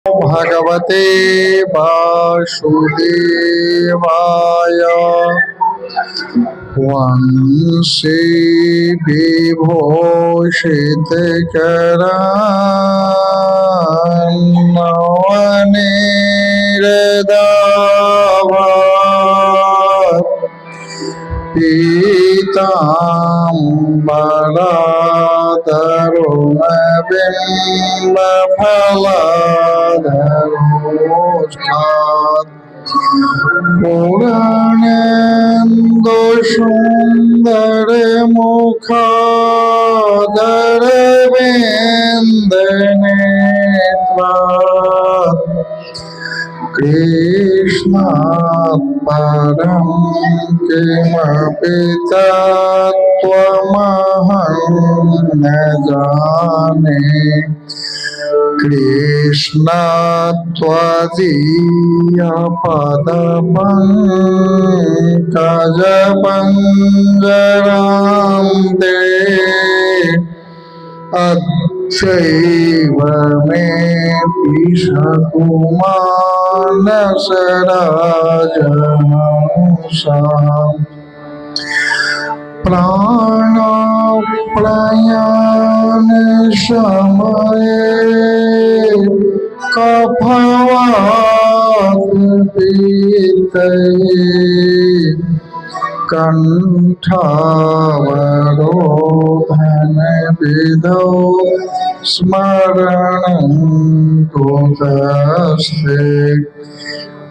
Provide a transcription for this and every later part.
भगवते वासुदेवाय वंशी विभूषितकरान्नवनीरदाभात् पीताम्बराधरोणबिम्बफलाधरोष्ठात् पूर्णेन्दुसुन्दरमुखादरविन्दनेत्रात् कृष्णात् परं किमपि तत्त्वमहं न जाने कृष्णत्वदीयपदपङ्कजपञ्जरां ते अद्यैव मे पिशकुमानसराजहंसाम् प्राणप्रयाण समये कफवातपीतये कंठावरोधन विधौ स्मरणं कुतस्ते।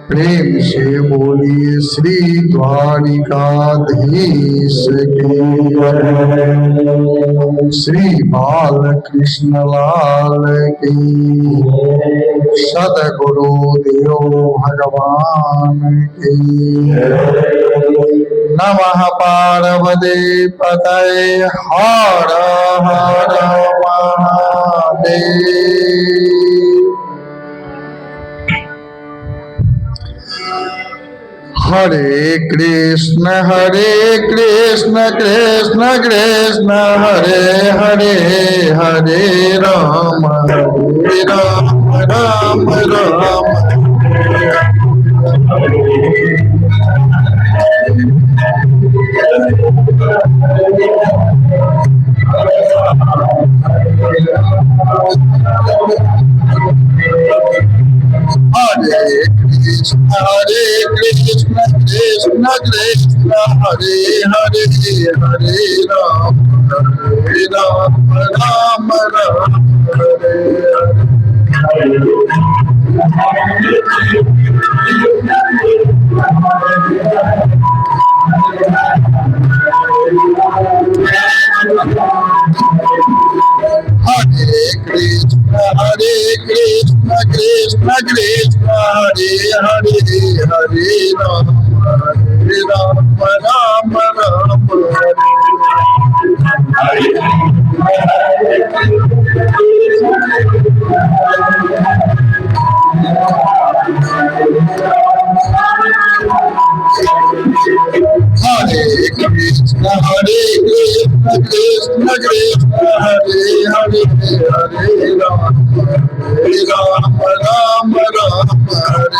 प्रेम से बोलिए श्री द्वारिकाधीश की श्री बालकृष्ण लाल की सदगुरु देव भगवान की नमः पार्वती पतये हर हर महादेव। हरे कृष्ण कृष्ण कृष्ण हरे हरे, हरे राम राम राम। हरे कृष्ण कृष्ण कृष्ण हरे हरे, हरे राम राम राम हरे हरे कृष्ण कृष्ण कृष्ण हरे हरे, हरे राम राम राम हरे। हरे कृष्ण कृष्ण कृष्ण हरे हरे, हरे राम राम राम हरे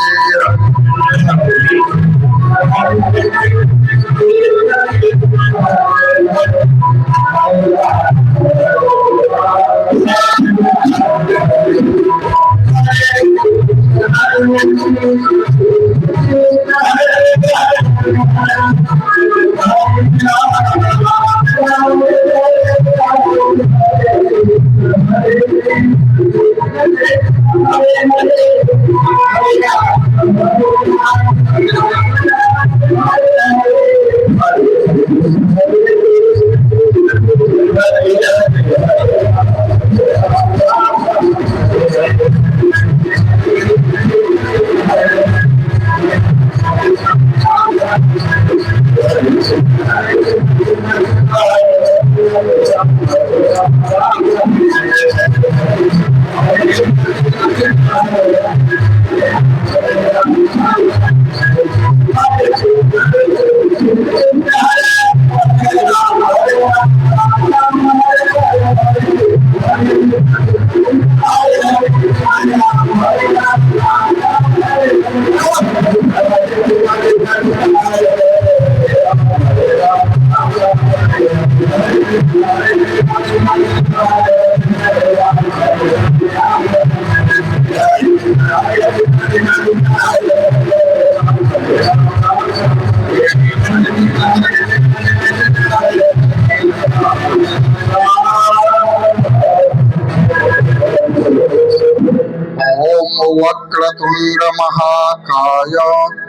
वक्रतुंड महाकाय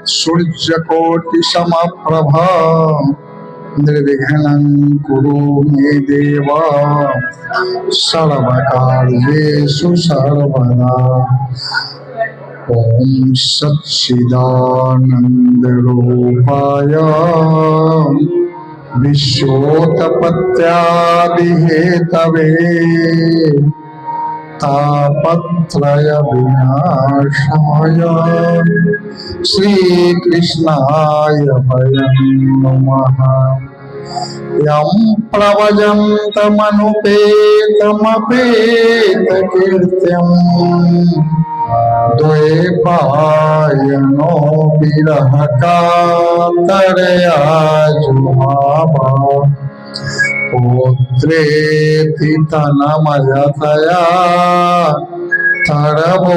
सूर्यकोटि समप्रभा निर्विघ्नं कुरु मे देव सर्वकार्येषु सर्वदा। ओम सच्चिदानंद रूपाय विश्वोत्पत्त्यादिहेतवे तापत्रय विनाशाय श्रीकृष्णाय वयं नमः। यं प्रव्रजन्तमनुपेतमपेतकीर्त्यम् द्वैपायनो विरह कातरया जुहावा पुत्रेति तनमयतया तरवोऽभिनेदुष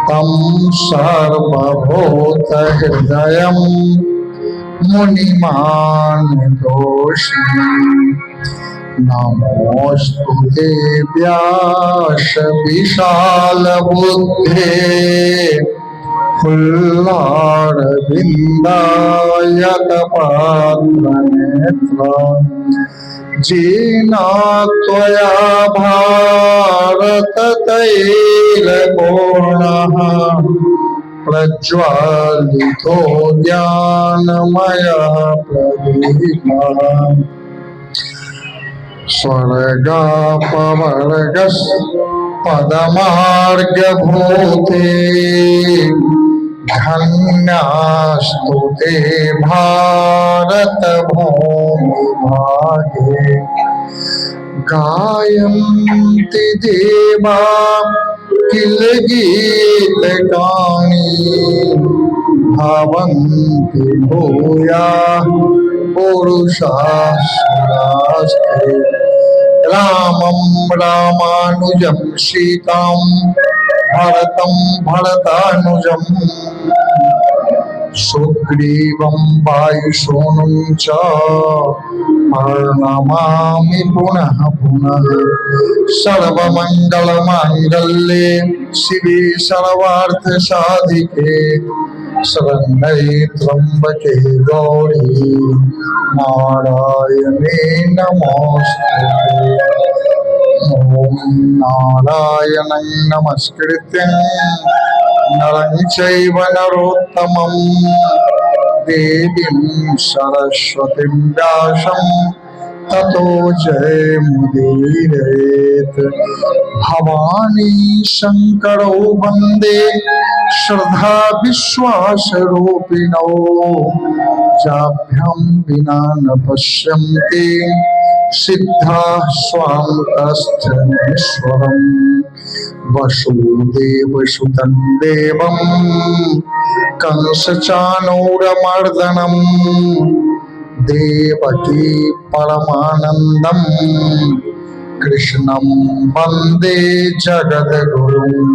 तं सर्वभूतहृदयं मुनिमानतोऽस्मि। नमोऽस्तुते व्यास विशालबुद्धे फुल्लारविन्दायतपात्रनेत्र येन त्वया भारततैलपूर्णः प्रज्वालितो ज्ञानमयः प्रदीपः। स्वर्गापवर्गस् पदमार्गभूते धन्यास्तु ते भारत भूमिभागे। गायन्ति देवा किल गीतगानि भवन्ति भूयाः पुरुषास्ते। रामं रामानुजं सीतां भरतं भरतानुजं सुग्रीवं वायुसूनुं च प्रणमामि पुनः पुनः। सर्वमङ्गलमाङ्गल्ये शिवे सर्वार्थसाधिके शरण्ये त्र्यम्बके गौरी नारायणे नमोस्तुते। ओम नारायणं नमस्कृत्य नरं चैव नरोत्तमं देवीं सरस्वतीं व्यासं ततो जयमुदीरयेत्। भवानी शंकरो वन्दे श्रद्धा विश्वासरूपिणो जाभ्यां विना न पश्यन्ति सिद्धाः स्वान्तस्थनीश्वरम्। वसुदेवसुतं देवं कंसचाणूरमर्दनम् देवकी परमानन्दं कृष्णं वन्दे जगद्गुरुं।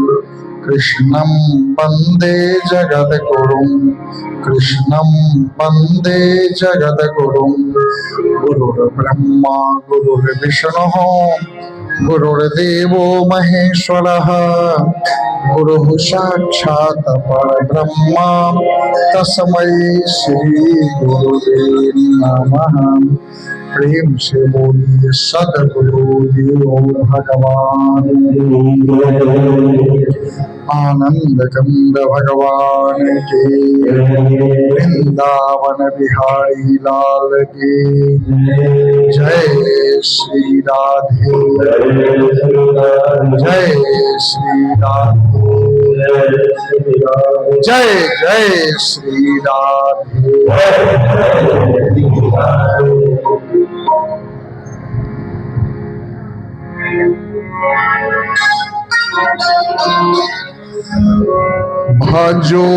कृष्णं वन्दे जगद्गुरुं। कृष्णं वन्दे जगद्गुरुं। गुरुर्ब्रह्मा गुरुर्विष्णुः गुरुर्देवो महेश्वरः गुरुः साक्षात् परब्रह्म तस्मै श्री गुरुवे नमः। प्रेम से बोलिए सद्गुरु देव भगवान आनंद कंद भगवान के। वृंदावन बिहारी लाल की जय। श्री राधे जय। श्री राधे जय। जय श्री राधे। भजो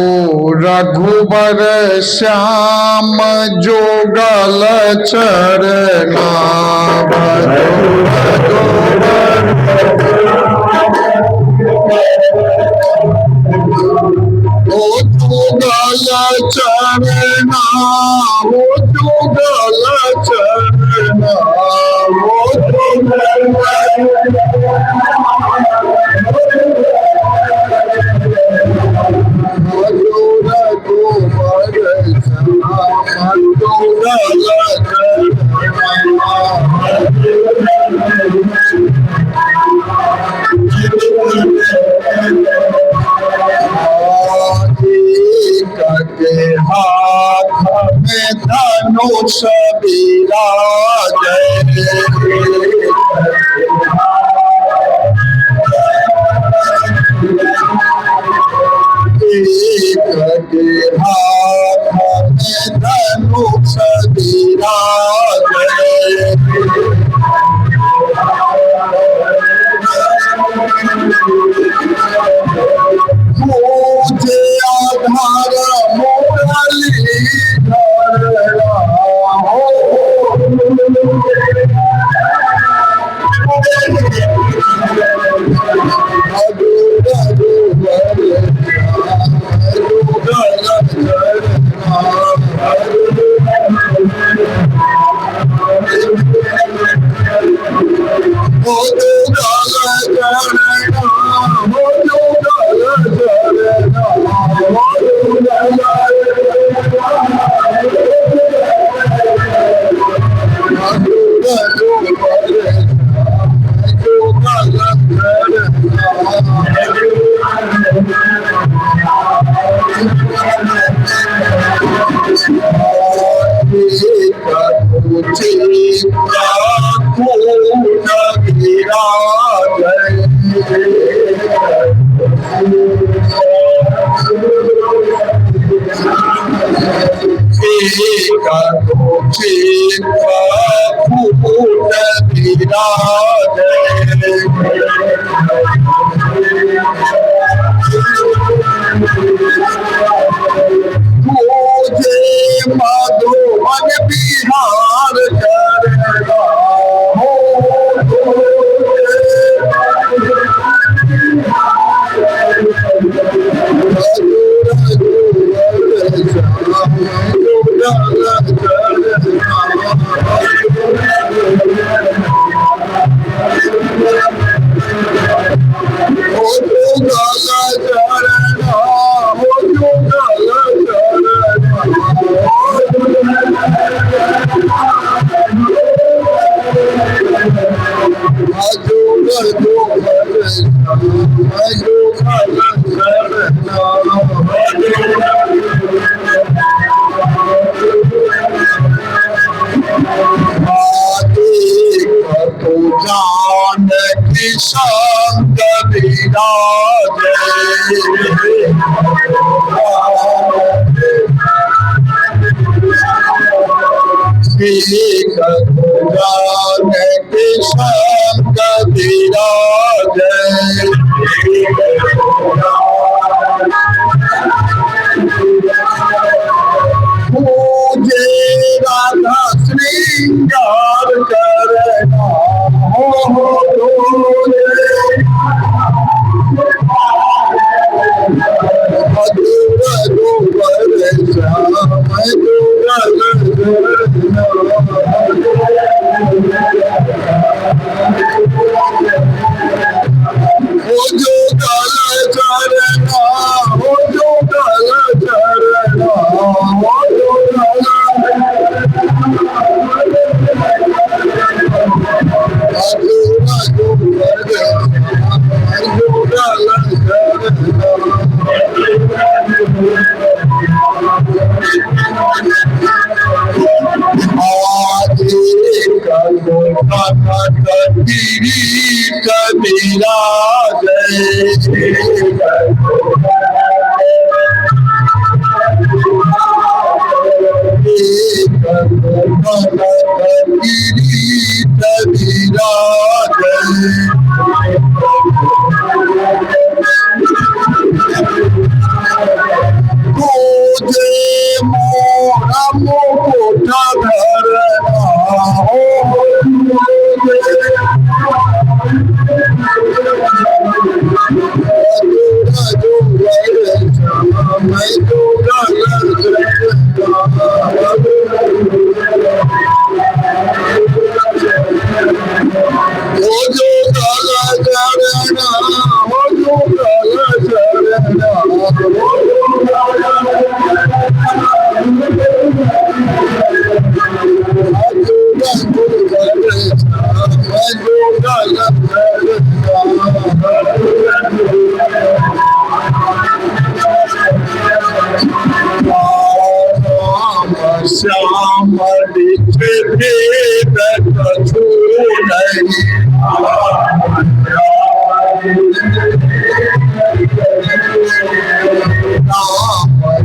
रघुबर श्याम जोगल चरना। भजो रघुबर जोगल चरना। जोगल चरना। धनुष विराजे एक के हाथ में धनुष विराजे मुझे आधार मुरली धरना हो मधुबन बिहार करना हो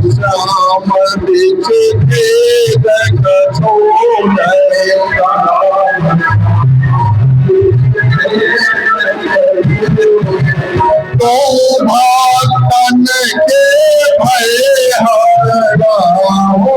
श्याम दिखे देखो तो भक्तन के भय हराओ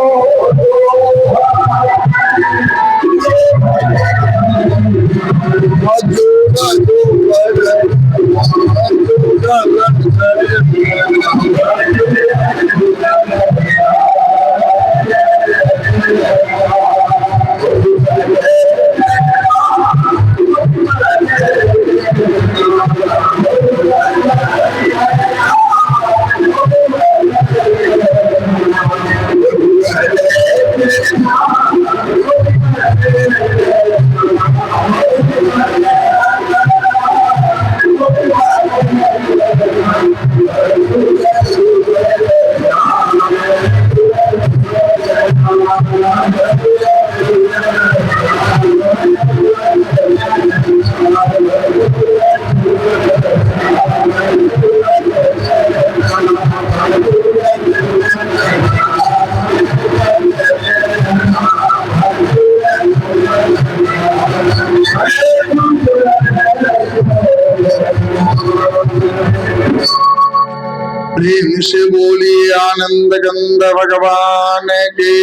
प्रेम से बोली आनंद गंध भगवान की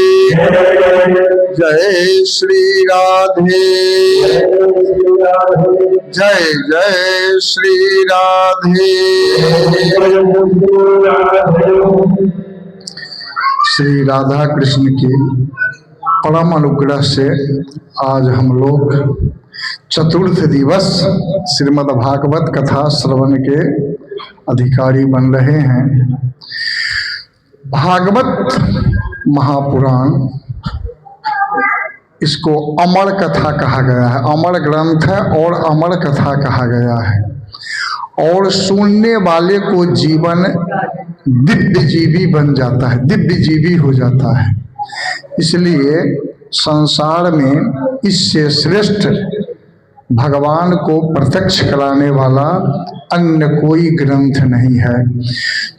जय श्री राधे जय जय श्री राधे। श्री राधा कृष्ण की परम अनुग्रह से आज हम लोग चतुर्थ दिवस श्रीमद् भागवत कथा श्रवण के अधिकारी बन रहे हैं। भागवत महापुराण इसको अमर कथा कहा गया है, अमर ग्रंथ है और अमर कथा कहा गया है। और सुनने वाले को जीवन दिव्य जीवी बन जाता है, दिव्य जीवी हो जाता है। इसलिए संसार में इससे श्रेष्ठ भगवान को प्रत्यक्ष कराने वाला अन्य कोई ग्रंथ नहीं है।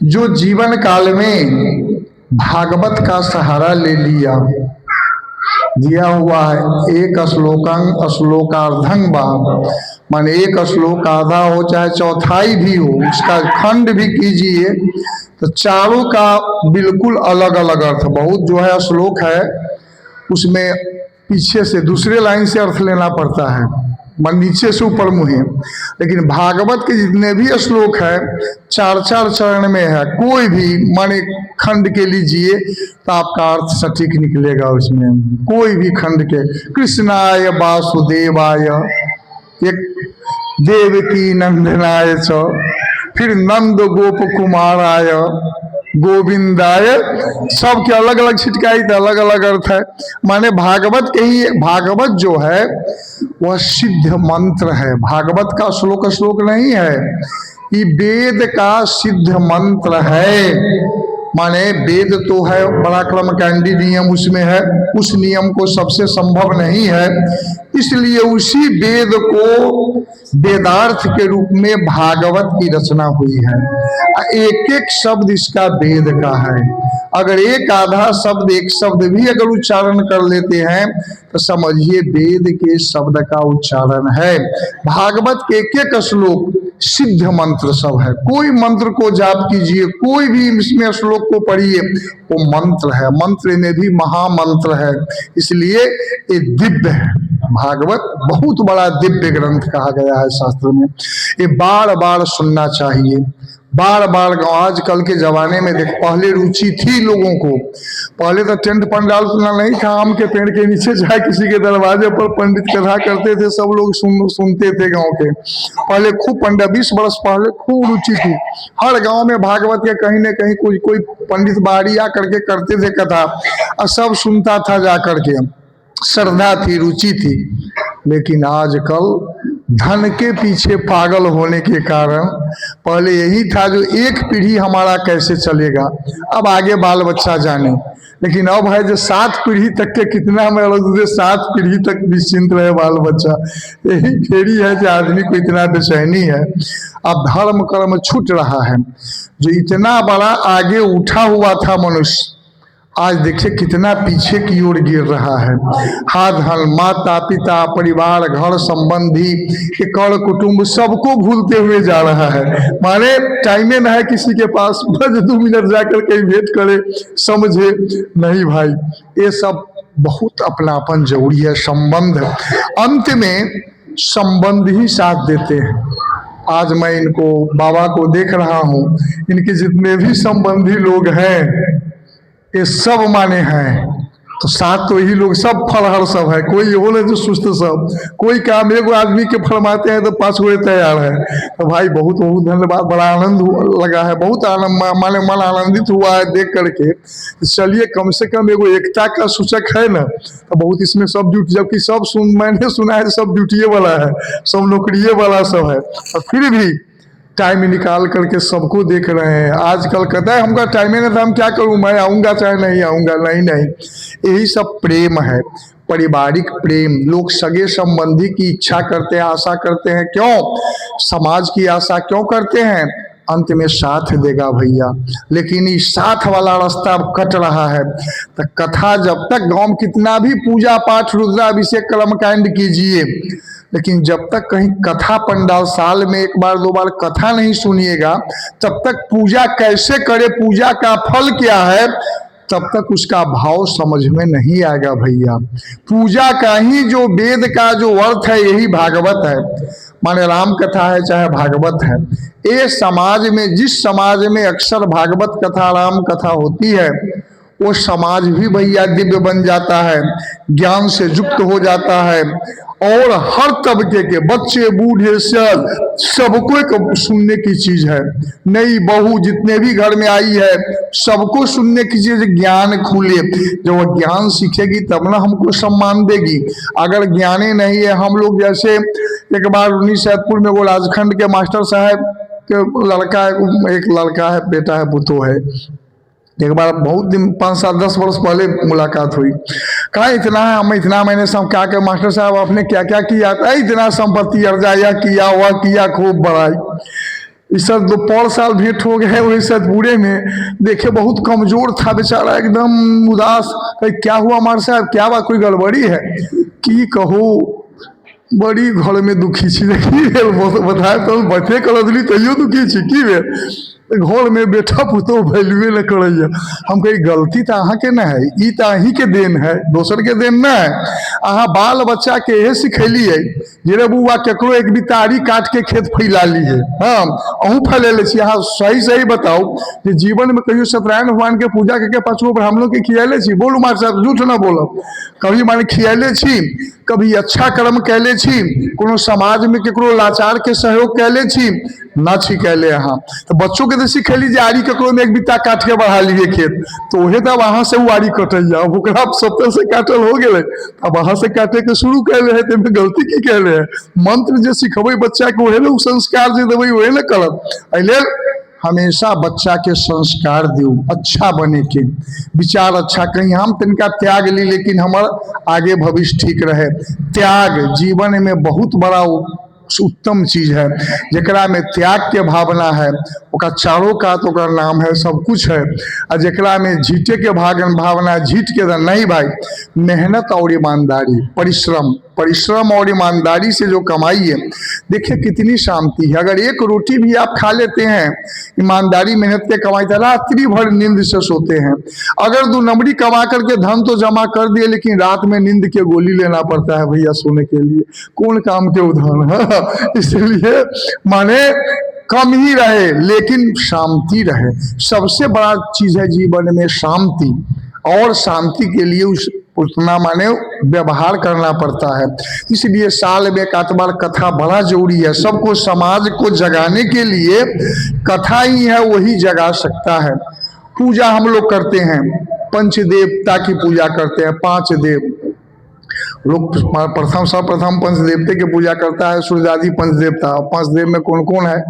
जो जीवन काल में भागवत का सहारा ले लिया, दिया हुआ है एक श्लोकांग श्लोकार्धंग बा, माने एक श्लोक आधा हो चाहे चौथाई भी हो, उसका खंड भी कीजिए तो चारों का बिल्कुल अलग अलग अर्थ। बहुत जो है श्लोक है उसमें पीछे से दूसरे लाइन से अर्थ लेना पड़ता है, मन नीचे से ऊपर मुहे। लेकिन भागवत के जितने भी श्लोक है चार चार चरण में है, कोई भी माने खंड के लीजिए तो आपका अर्थ सटीक निकलेगा उसमें। कोई भी खंड के कृष्णाय वासुदेवाय, एक देवकी नंदनाय च, फिर नंद गोप कुमाराय गोविंदाय, सबके अलग अलग छिटकाई तो अलग अलग अर्थ है। माने भागवत के ही, भागवत जो है वह सिद्ध मंत्र है। भागवत का श्लोक नहीं है, ये वेद का सिद्ध मंत्र है। माने वेद तो है बड़ा क्रमकांडी नियम उसमें है, उस नियम को सबसे संभव नहीं है, इसलिए उसी वेद को वेदार्थ के रूप में भागवत की रचना हुई है। एक एक शब्द इसका वेद का है। अगर एक आधा शब्द एक शब्द भी अगर उच्चारण कर लेते हैं तो समझिए वेद के शब्द का उच्चारण है। भागवत के एक एक श्लोक सिद्ध मंत्र सब है। कोई मंत्र को जाप कीजिए, कोई भी इसमें श्लोक को पढ़िए, वो मंत्र है, मंत्र में भी महामंत्र है, इसलिए ये दिव्य है। भागवत बहुत बड़ा दिव्य ग्रंथ कहा गया है शास्त्र में। ये बार बार सुनना चाहिए, बार बार। आजकल के जमाने में देख, पहले रुचि थी लोगों को, पहले तो टेंट पंडाल सुनना नहीं था, आम के पेड़ के नीचे जाए किसी के दरवाजे पर पंडित कथा करते थे, सब लोग सुनते थे। गांव के पहले खूब पंडित, 20 वर्ष पहले खूब रुचि थी, हर गांव में भागवत के कहीं न कहीं कोई पंडित बाहरी आ करके करते थे कथा, और सब सुनता था जा करके, श्रद्धा थी, रुचि थी। लेकिन आजकल धन के पीछे पागल होने के कारण, पहले यही था जो एक पीढ़ी हमारा कैसे चलेगा, अब आगे बाल बच्चा जाने, लेकिन अब है जो 7 पीढ़ी तक के कितना में अलग, 7 पीढ़ी तक निश्चिंत रहे बाल बच्चा, यही फेरी है जो आदमी को इतना बेचैनी है। अब धर्म कर्म छूट रहा है। जो इतना बड़ा आगे उठा हुआ था मनुष्य, आज देखिए कितना पीछे की ओर गिर रहा है। हाथ धन, माता पिता, परिवार, घर संबंधी, कर कुटुंब, सबको भूलते हुए जा रहा है। माने टाइम न है किसी के पास, बस 2 मिनट जाकर कहीं भेंट करे, समझे नहीं भाई। ये सब बहुत अपनापन जरूरी है, संबंध। अंत में संबंध ही साथ देते हैं। आज मैं इनको बाबा को देख रहा हूँ, इनके जितने भी संबंधी लोग हैं ये सब माने हैं, तो साथ तो यही लोग सब फलहर सब है, कोई हो नहीं जो सुस्त सब, कोई काम एगो आदमी के फरमाते हैं तो 5 गो तैयार है। तो भाई बहुत बहुत धन्यवाद, बड़ा आनंद लगा है, बहुत आनंद, माने मन आनंदित हुआ है देख करके। चलिए कम से कम एगो एकता का सूचक है ना, तो बहुत इसमें सब ड्यूटी, जबकि सब मैंने सुना है सब ड्यूटिए वाला है, सब नौकरिए वाला सब है, और फिर भी टाइम निकाल करके सबको देख रहे हैं। आजकल कहता है हमका टाइम ही नहीं था, हम क्या करूं, मैं आऊंगा चाहे नहीं आऊंगा, नहीं नहीं, यही सब प्रेम है, पारिवारिक प्रेम। लोग सगे संबंधी की इच्छा करते हैं, आशा करते हैं, क्यों? समाज की आशा क्यों करते हैं? अंत में साथ देगा भैया, लेकिन इस साथ वाला रास्ता अब कट रहा है। तो कथा जब तक गांव कितना भी पूजा पाठ रुद्राभिषेक कर्मकांड कीजिए, लेकिन जब तक कहीं कथा पंडाल साल में 1 बार 2 बार कथा नहीं सुनिएगा, तब तक पूजा कैसे करे, पूजा का फल क्या है, तब तक उसका भाव समझ में नहीं आएगा भैया। पूजा का ही जो वेद का जो अर्थ है यही भागवत है, माने राम कथा है चाहे भागवत है। ये समाज में, जिस समाज में अक्सर भागवत कथा राम कथा होती है, वो समाज भी भैया दिव्य बन जाता है, ज्ञान से युक्त हो जाता है, और हर तबके के बच्चे बूढ़े सबको एक सुनने की चीज है। नई बहू जितने भी घर में आई है सबको सुनने की चीज, ज्ञान खुले। जब वो ज्ञान सीखेगी तब ना हमको सम्मान देगी। अगर ज्ञानी नहीं है, हम लोग जैसे एक बार सैदपुर में वो राजखंड के मास्टर साहब के लड़का, एक लड़का है, बेटा है, पुतो है, एक बार बहुत दिन 5 7 10 वर्ष पहले मुलाकात हुई। कहा इतना है, हम इतना, मैंने सब क्या क्या मास्टर साहब आपने क्या क्या किया था, इतना संपत्ति अर्जाया किया, हुआ किया, खूब बढ़ाई। इस सब 2 साल भेंट हो गए। वही सतपुरे में देखे बहुत कमजोर था बेचारा, एकदम उदास। क्या हुआ मास्टर साहब, क्या बात, कोई गड़बड़ी है? कि कहो बड़ी घर में दुखी छी, बताए तो बचे करदली तैयो दुखी छी की बे, घर में बेटा पुतो वैल्यूए न करैया। हम कही गलती तो अहाँ के न है, ई तो अहीं के देन है, दोसर के देन न है। अहाँ बाल बच्चा के यह सिखलिए जे रे बुआ केकरो एक बितारी काट के खेत फैला लिए, हाँ अहूँ फैले छी। अहाँ सही सही बताओ कि जीवन में कहियो सत्यनारायण भगवान के पूजा करके 5 गो ब्राह्मणों के खियाले छी? बोलू मार साहब, झूठ न बोलब। कभी माने खियाले छी, कभी अच्छा कर्म कैले छी, कोनो समाज में केकरो लाचार के सहयोग कैले छी? ना छी कैले। अहाँ तो बच्चों के तो सिखेली जे आरी केकरो में एक बित्ता काट के बढ़ा लिए खेत, तो वही तब वहां से वो आरी कटैया, अब ओकरा 70 से काटल हो गए, अब वहां से काटे के शुरू कैले है, तो गलती की कैले है? मंत्र जो सिखबे बच्चा के वही लोग संस्कार जे देवे वही न करब। अइले हमेशा बच्चा के संस्कार दियो, अच्छा बने के, विचार अच्छा, कहीं हम तिनका त्याग ली लेकिन हमार आगे भविष्य ठीक रहे। त्याग जीवन में बहुत बड़ा उत्तम चीज है। जकरा में त्याग के भावना है ओका चारों का तो ओकर नाम है, सब कुछ है। और जकरा में झीटे के भावना है, झीट के नहीं भाई, मेहनत और ईमानदारी, परिश्रम और ईमानदारी से जो कमाई है, देखिए कितनी शांति है। अगर एक रोटी भी आप खा लेते हैं ईमानदारी मेहनत के कमाई, तो रात्रि भर नींद से सोते हैं। अगर 2 नंबरी कमा करके धन तो जमा कर दिए, लेकिन रात में नींद के गोली लेना पड़ता है भैया सोने के लिए, कौन काम के उदाहरण है। इसलिए माने कम ही रहे लेकिन शांति रहे, सबसे बड़ा चीज है जीवन में शांति। और शांति के लिए उतना माने व्यवहार करना पड़ता है। इसलिए साल में 1 बार कथा बड़ा जरूरी है। सबको, समाज को जगाने के लिए कथा ही है, वही जगा सकता है। पूजा हम लोग करते हैं, पंचदेवता की पूजा करते हैं। 5 देव लोग सर्वप्रथम पंचदेवते की पूजा करता है, सूर्यादि पंचदेवता। 5 देव में कौन कौन है?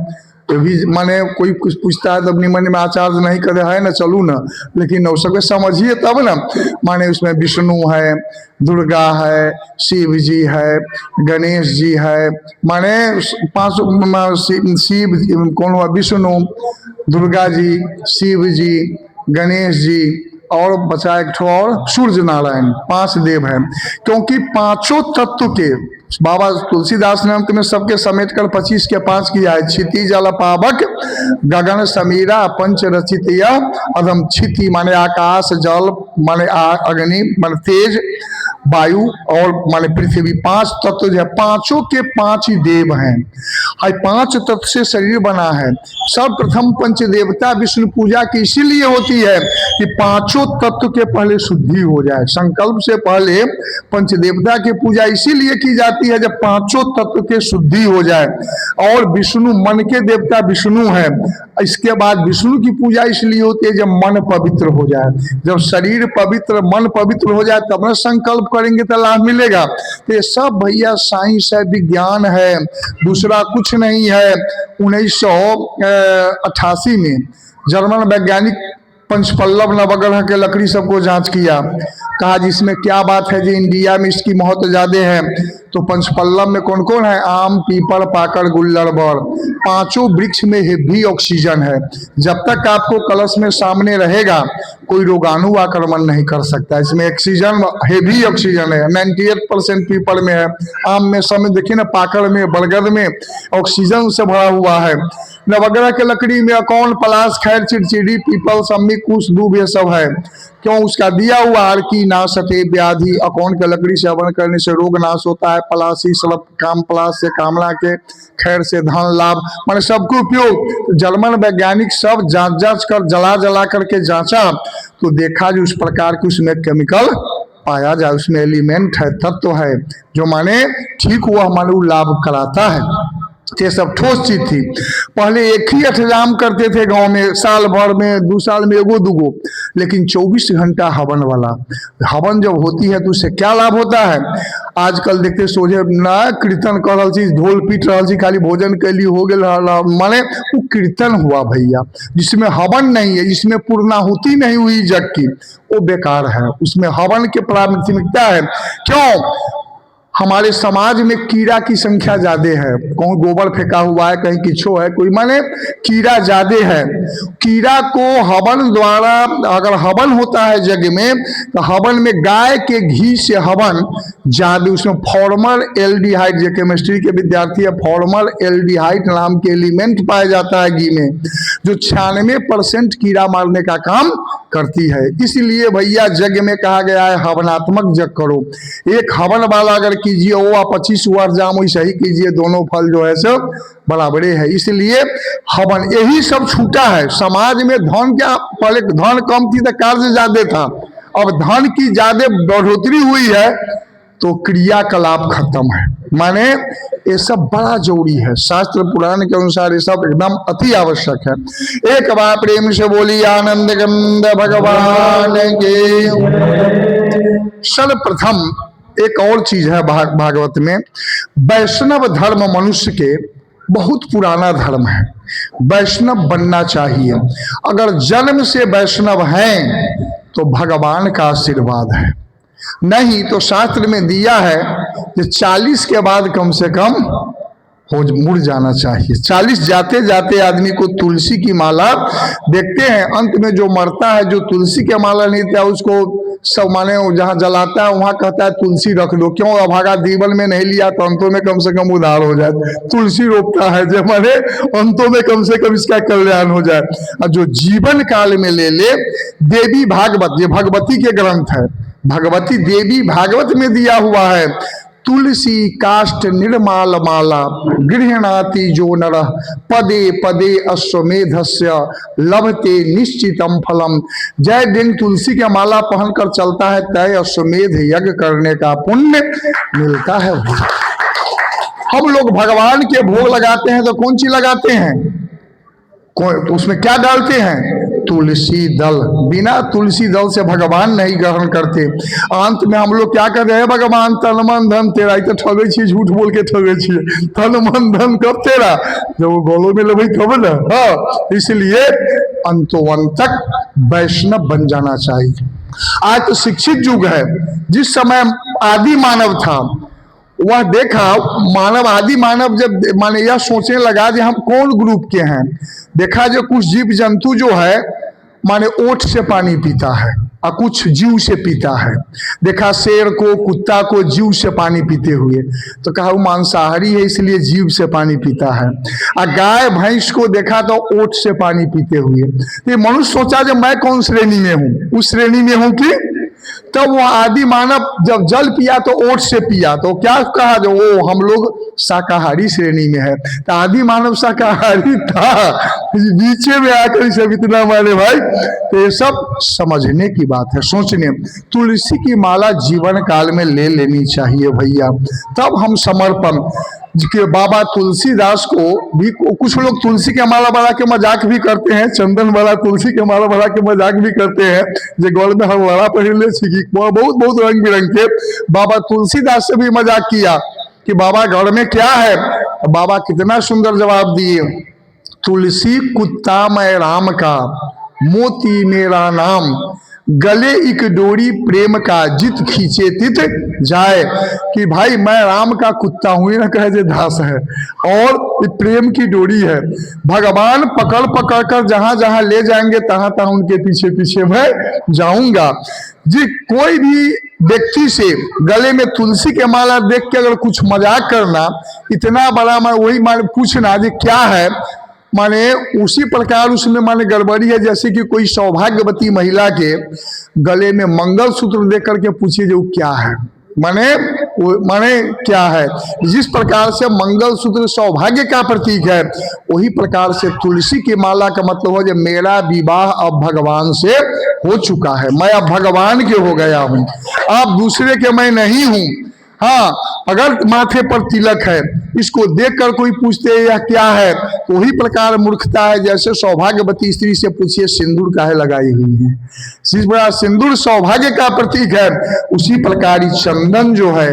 ये भी माने कोई कुछ पूछता है तो अपनी मन में आचार्य नहीं करे है ना, चलू ना, लेकिन वो सबके समझिए तब ना। माने उसमें विष्णु है, दुर्गा है, शिव जी है, गणेश जी है, माने शिव कौन हुआ, विष्णु, दुर्गा जी, शिव जी, गणेश जी, और बचा एक ठो और सूर्य नारायण, 5 देव हैं। क्योंकि पांचों तत्व के बाबा तुलसीदास ने अंत में सबके समेट कर 25 के 5 किया है। क्षिति जल पावक गगन समीरा पंच रचित अधम क्षिति माने आकाश, जल माने अग्नि माने तेज, वायु और माने पृथ्वी, 5 तत्व जो है, पांचों के 5 ही देव हैं। 5 तत्व से शरीर बना है। सर्वप्रथम पंच देवता विष्णु पूजा की इसीलिए होती है कि पांचों तत्व के पहले शुद्धि हो जाए। संकल्प से पहले पंच देवता की पूजा इसीलिए की जाती है जब पांचों तत्व के शुद्धि हो जाए। और विष्णु मन के देवता विष्णु है। इसके बाद विष्णु की पूजा इसलिए होती है जब मन पवित्र हो जाए। जब शरीर पवित्र, मन पवित्र हो जाए तब न संकल्प करेंगे तो लाभ मिलेगा। तो ये सब भैया साइंस है, विज्ञान है, दूसरा कुछ नहीं है। 1988 में जर्मन वैज्ञानिक पंचपल्लव नवग्रह के लकड़ी सबको जांच किया, कहा जिसमें क्या बात है जी इंडिया में इसकी महत्व ज्यादा है। तो पंचपल्लव में कौन कौन है, आम, पीपल, पाकड़, गुल्लड़, बड़, 5 वृक्ष में हेवी ऑक्सीजन है। जब तक आपको कलश में सामने रहेगा कोई रोगाणु आक्रमण नहीं कर सकता। इसमें ऑक्सीजन, हेवी ऑक्सीजन है। 98% पीपल में है, आम में, सब में देखिए ना, पाकड़ में, बरगद में ऑक्सीजन से भरा हुआ है। नवग्रह के लकड़ी में अकौन, पलाश, खैर, चिड़चिड़ी, पीपल, सम्मी, कुश, दूब, ये सब है। क्यों, उसका दिया हुआ हर की नाशते व्याधि। अकौन के लकड़ी से हवन करने से रोग नाश होता है। पलासी सर्प, काम पलाश से कामना के, खैर से धन लाभ, मैंने सबको उपयोग। जर्मन वैज्ञानिक सब जांच कर, जला करके जांचा तो देखा जो उस प्रकार की उसमें केमिकल पाया जाए, उसमें एलिमेंट है, तत्व है, जो माने ठीक हुआ माने लाभ कराता है। ये सब ठोस चीज थी। पहले एक ही अठजाम करते थे गांव में, साल भर में, 2 साल में एगो दूगो, लेकिन 24 घंटा हवन वाला। हवन जब होती है तो उससे क्या लाभ होता है। आजकल देखते सोझे ना कीर्तन कर रहा चीज, ढोल पीट रहा चीज, खाली भोजन के लिए हो गया, माने वो कीर्तन हुआ भैया। जिसमें हवन नहीं है, जिसमें पूर्णाहुति नहीं हुई जग की, वो बेकार है। उसमें हवन के प्राथमिकता है। क्यों, हमारे समाज में कीड़ा की संख्या ज्यादा है। कहीं गोबर फेंका हुआ है, कहीं किच्छो है, कोई माने कीड़ा ज्यादा है। कीड़ा को हवन द्वारा, अगर हवन होता है जग में तो हवन में गाय के घी से हवन ज्यादा, उसमें फॉर्मल एल्डिहाइड, जो केमिस्ट्री के विद्यार्थी है, फॉर्मल एल्डिहाइड नाम के एलिमेंट पाया जाता है घी में, जो 96% कीड़ा मारने का काम करती है। इसलिए भैया जग में कहा गया है हवनात्मक जग करो। एक हवन वाला अगर कीजिए वो 25 वर्ष जाम वैसे ही कीजिए, दोनों फल जो है सब बराबरे है। इसलिए हवन, यही सब छूटा है समाज में। धन क्या, पहले धन कम थी तो कार्य ज्यादा था, अब धन की ज्यादा बढ़ोतरी हुई है तो क्रियाकलाप खत्म है। माने ये सब बड़ा जरूरी है। शास्त्र पुराण के अनुसार ये सब एकदम अति आवश्यक है। एक बार प्रेम से बोली आनंद गंध भगवान के। सर्वप्रथम एक और चीज है भागवत में, वैष्णव धर्म मनुष्य के बहुत पुराना धर्म है। वैष्णव बनना चाहिए। अगर जन्म से वैष्णव हैं तो भगवान का आशीर्वाद है, नहीं तो शास्त्र में दिया है कि 40 के बाद कम से कम हो मुड़ जाना चाहिए। 40 जाते जाते आदमी को तुलसी की माला देखते हैं। अंत में जो मरता है, जो तुलसी की माला नहीं था, उसको सब माने जहाँ जलाता है वहां कहता है तुलसी रख लो। क्यों, अभागा जीवन में नहीं लिया तो अंतों में कम से कम उधार हो जाए। तुलसी रोपता है जो माने अंतों में कम से कम इसका कल्याण हो जाए। और जो जीवन काल में ले देवी भागवत, ये भगवती के ग्रंथ है, भगवती देवी भागवत में दिया हुआ है, तुलसी काष्ठ निर्माल माला गृहणाति जो नरः पदे पदे अश्वमेधस्य लभते निश्चितम फलम। जय दिन तुलसी के माला पहनकर चलता है तय अश्वमेध यज्ञ करने का पुण्य मिलता है। हम लोग भगवान के भोग लगाते हैं तो कौन सी लगाते हैं, तो उसमें क्या डालते हैं? तुलसी दल। बिना तुलसी दल से भगवान नहीं ग्रहण करते। अंत में हम लोग क्या कर रहे हैं? भगवान तन मन धन तेरा, तो ठगे छे, झूठ बोल के ठगे छे। तन मन धन कब तेरा? जब वो गोलों में लगे तब ना। हाँ, इसलिए अंतोवंतक वैष्णव बन जाना चाहिए। आज तो शिक्षित युग है। जिस समय आदि मानव था, वह देखा मानव, आदि मानव जब माने यह सोचने लगा कि हम कौन ग्रुप के हैं, देखा जो कुछ जीव जंतु जो है माने ओठ से पानी पीता है और कुछ जीव से पीता है। देखा शेर को, कुत्ता को जीव से पानी पीते हुए, तो कहा वो मांसाहारी है इसलिए जीव से पानी पीता है। और गाय भैंस को देखा तो ओठ से पानी पीते हुए। तो मनुष्य सोचा जब मैं कौन श्रेणी में हूं, उस श्रेणी में हूं कि तब वो आदि मानव जब जल पिया तो ओठ से पिया, तो क्या कहा जो वो हम लोग शाकाहारी श्रेणी में है। तो आदि मानव शाकाहारी था, नीचे में आकर सब इतना माने भाई। तो ये सब समझने की बात है, सोचने। तुलसी की माला जीवन काल में ले लेनी चाहिए भैया, तब हम समर्पण के बाबा तुलसीदास को भी, कुछ लोग तुलसी के माला बना के मजाक भी करते हैं, चंदन वाला तुलसी के माला बना के मजाक भी करते हैं, जो गौर में हम वाला पहले बहुत बहुत रंग बिरंग के। बाबा तुलसीदास से भी मजाक किया कि बाबा गढ़ में क्या है? बाबा कितना सुंदर जवाब दिए, तुलसी कुत्ता मैं राम का, मोती मेरा नाम, गले एक डोरी प्रेम का, जित खींचे तित जाए। कि भाई मैं राम का कुत्ता हूं, ना कहे जे दास है, और प्रेम की डोरी है। भगवान पकड़ पकड़ कर जहां जहां ले जाएंगे तहां तहां उनके पीछे पीछे मैं जाऊंगा। जी, कोई भी व्यक्ति से गले में तुलसी के माला देख के अगर कुछ मजाक करना, इतना बड़ा मैं वही मान पूछना जी क्या है, माने उसी प्रकार उसमें माने गड़बड़ी है। जैसे कि कोई सौभाग्यवती महिला के गले में मंगलसूत्र देख करके पूछिए जो क्या है, माने क्या है। जिस प्रकार से मंगलसूत्र सौभाग्य का प्रतीक है, वही प्रकार से तुलसी की माला का मतलब हो जो मेरा विवाह अब भगवान से हो चुका है, मैं अब भगवान के हो गया हूं, अब दूसरे के मैं नहीं हूं। हाँ, अगर माथे पर तिलक है, इसको देखकर कोई पूछते यह क्या है, तो वही प्रकार मूर्खता है। जैसे सौभाग्यवती स्त्री से पूछिए सिंदूर काहे लगाई हुई है, जिस प्रकार सिंदूर सौभाग्य का प्रतीक है, उसी प्रकार ही चंदन जो है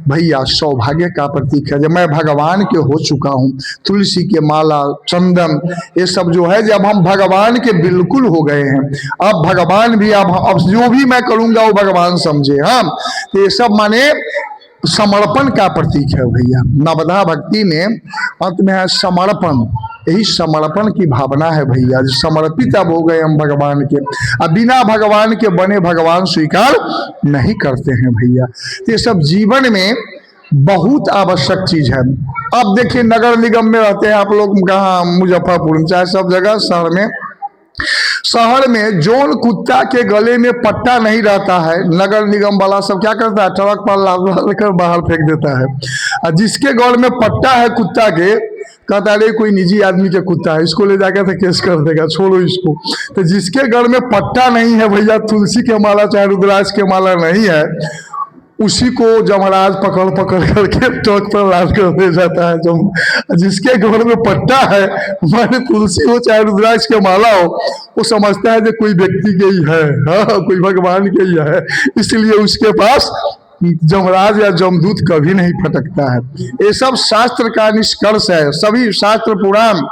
भैया सौभाग्य का प्रतीक है। जब मैं भगवान के हो चुका हूँ, तुलसी के माला, चंदन, ये सब जो है जब हम भगवान के बिल्कुल हो गए हैं, अब भगवान भी अब जो भी मैं करूंगा वो भगवान समझे। हाँ, तो ये सब माने समर्पण का प्रतीक है भैया। नवधा भक्ति में अंत में है समर्पण, यही समर्पण की भावना है भैया। समर्पित अब हो गए हम भगवान के, अब बिना भगवान के बने भगवान स्वीकार नहीं करते हैं भैया। तो ये सब जीवन में बहुत आवश्यक चीज है। अब देखिए नगर निगम में रहते हैं आप लोग, कहाँ मुजफ्फरपुर, चाहे सब जगह शहर में जोन कुत्ता के गले में पट्टा नहीं रहता है, नगर निगम वाला सब क्या करता है, ट्रक पर लाद कर बाहर फेंक देता है। और जिसके गले में पट्टा है कुत्ता के, कहता है कोई निजी आदमी के कुत्ता है, इसको ले जाकर तो केस कर देगा, छोड़ो इसको। तो जिसके गले में पट्टा नहीं है भैया, तुलसी के माला चाहे रुद्राक्ष के माला नहीं है, उसी को जमराज पकड़ पकड़ करके ट्रक पर लाद कर दे जाता है। जो जिसके घर में पट्टा है, हमारे तुलसी हो चाहे रुद्राक्ष के माला हो, वो समझता है कि कोई व्यक्ति के ही है, हाँ कोई भगवान के ही है, इसलिए उसके पास जमराज या जमदूत कभी नहीं फटकता है। ये सब शास्त्र का निष्कर्ष है। सभी शास्त्र पुराण,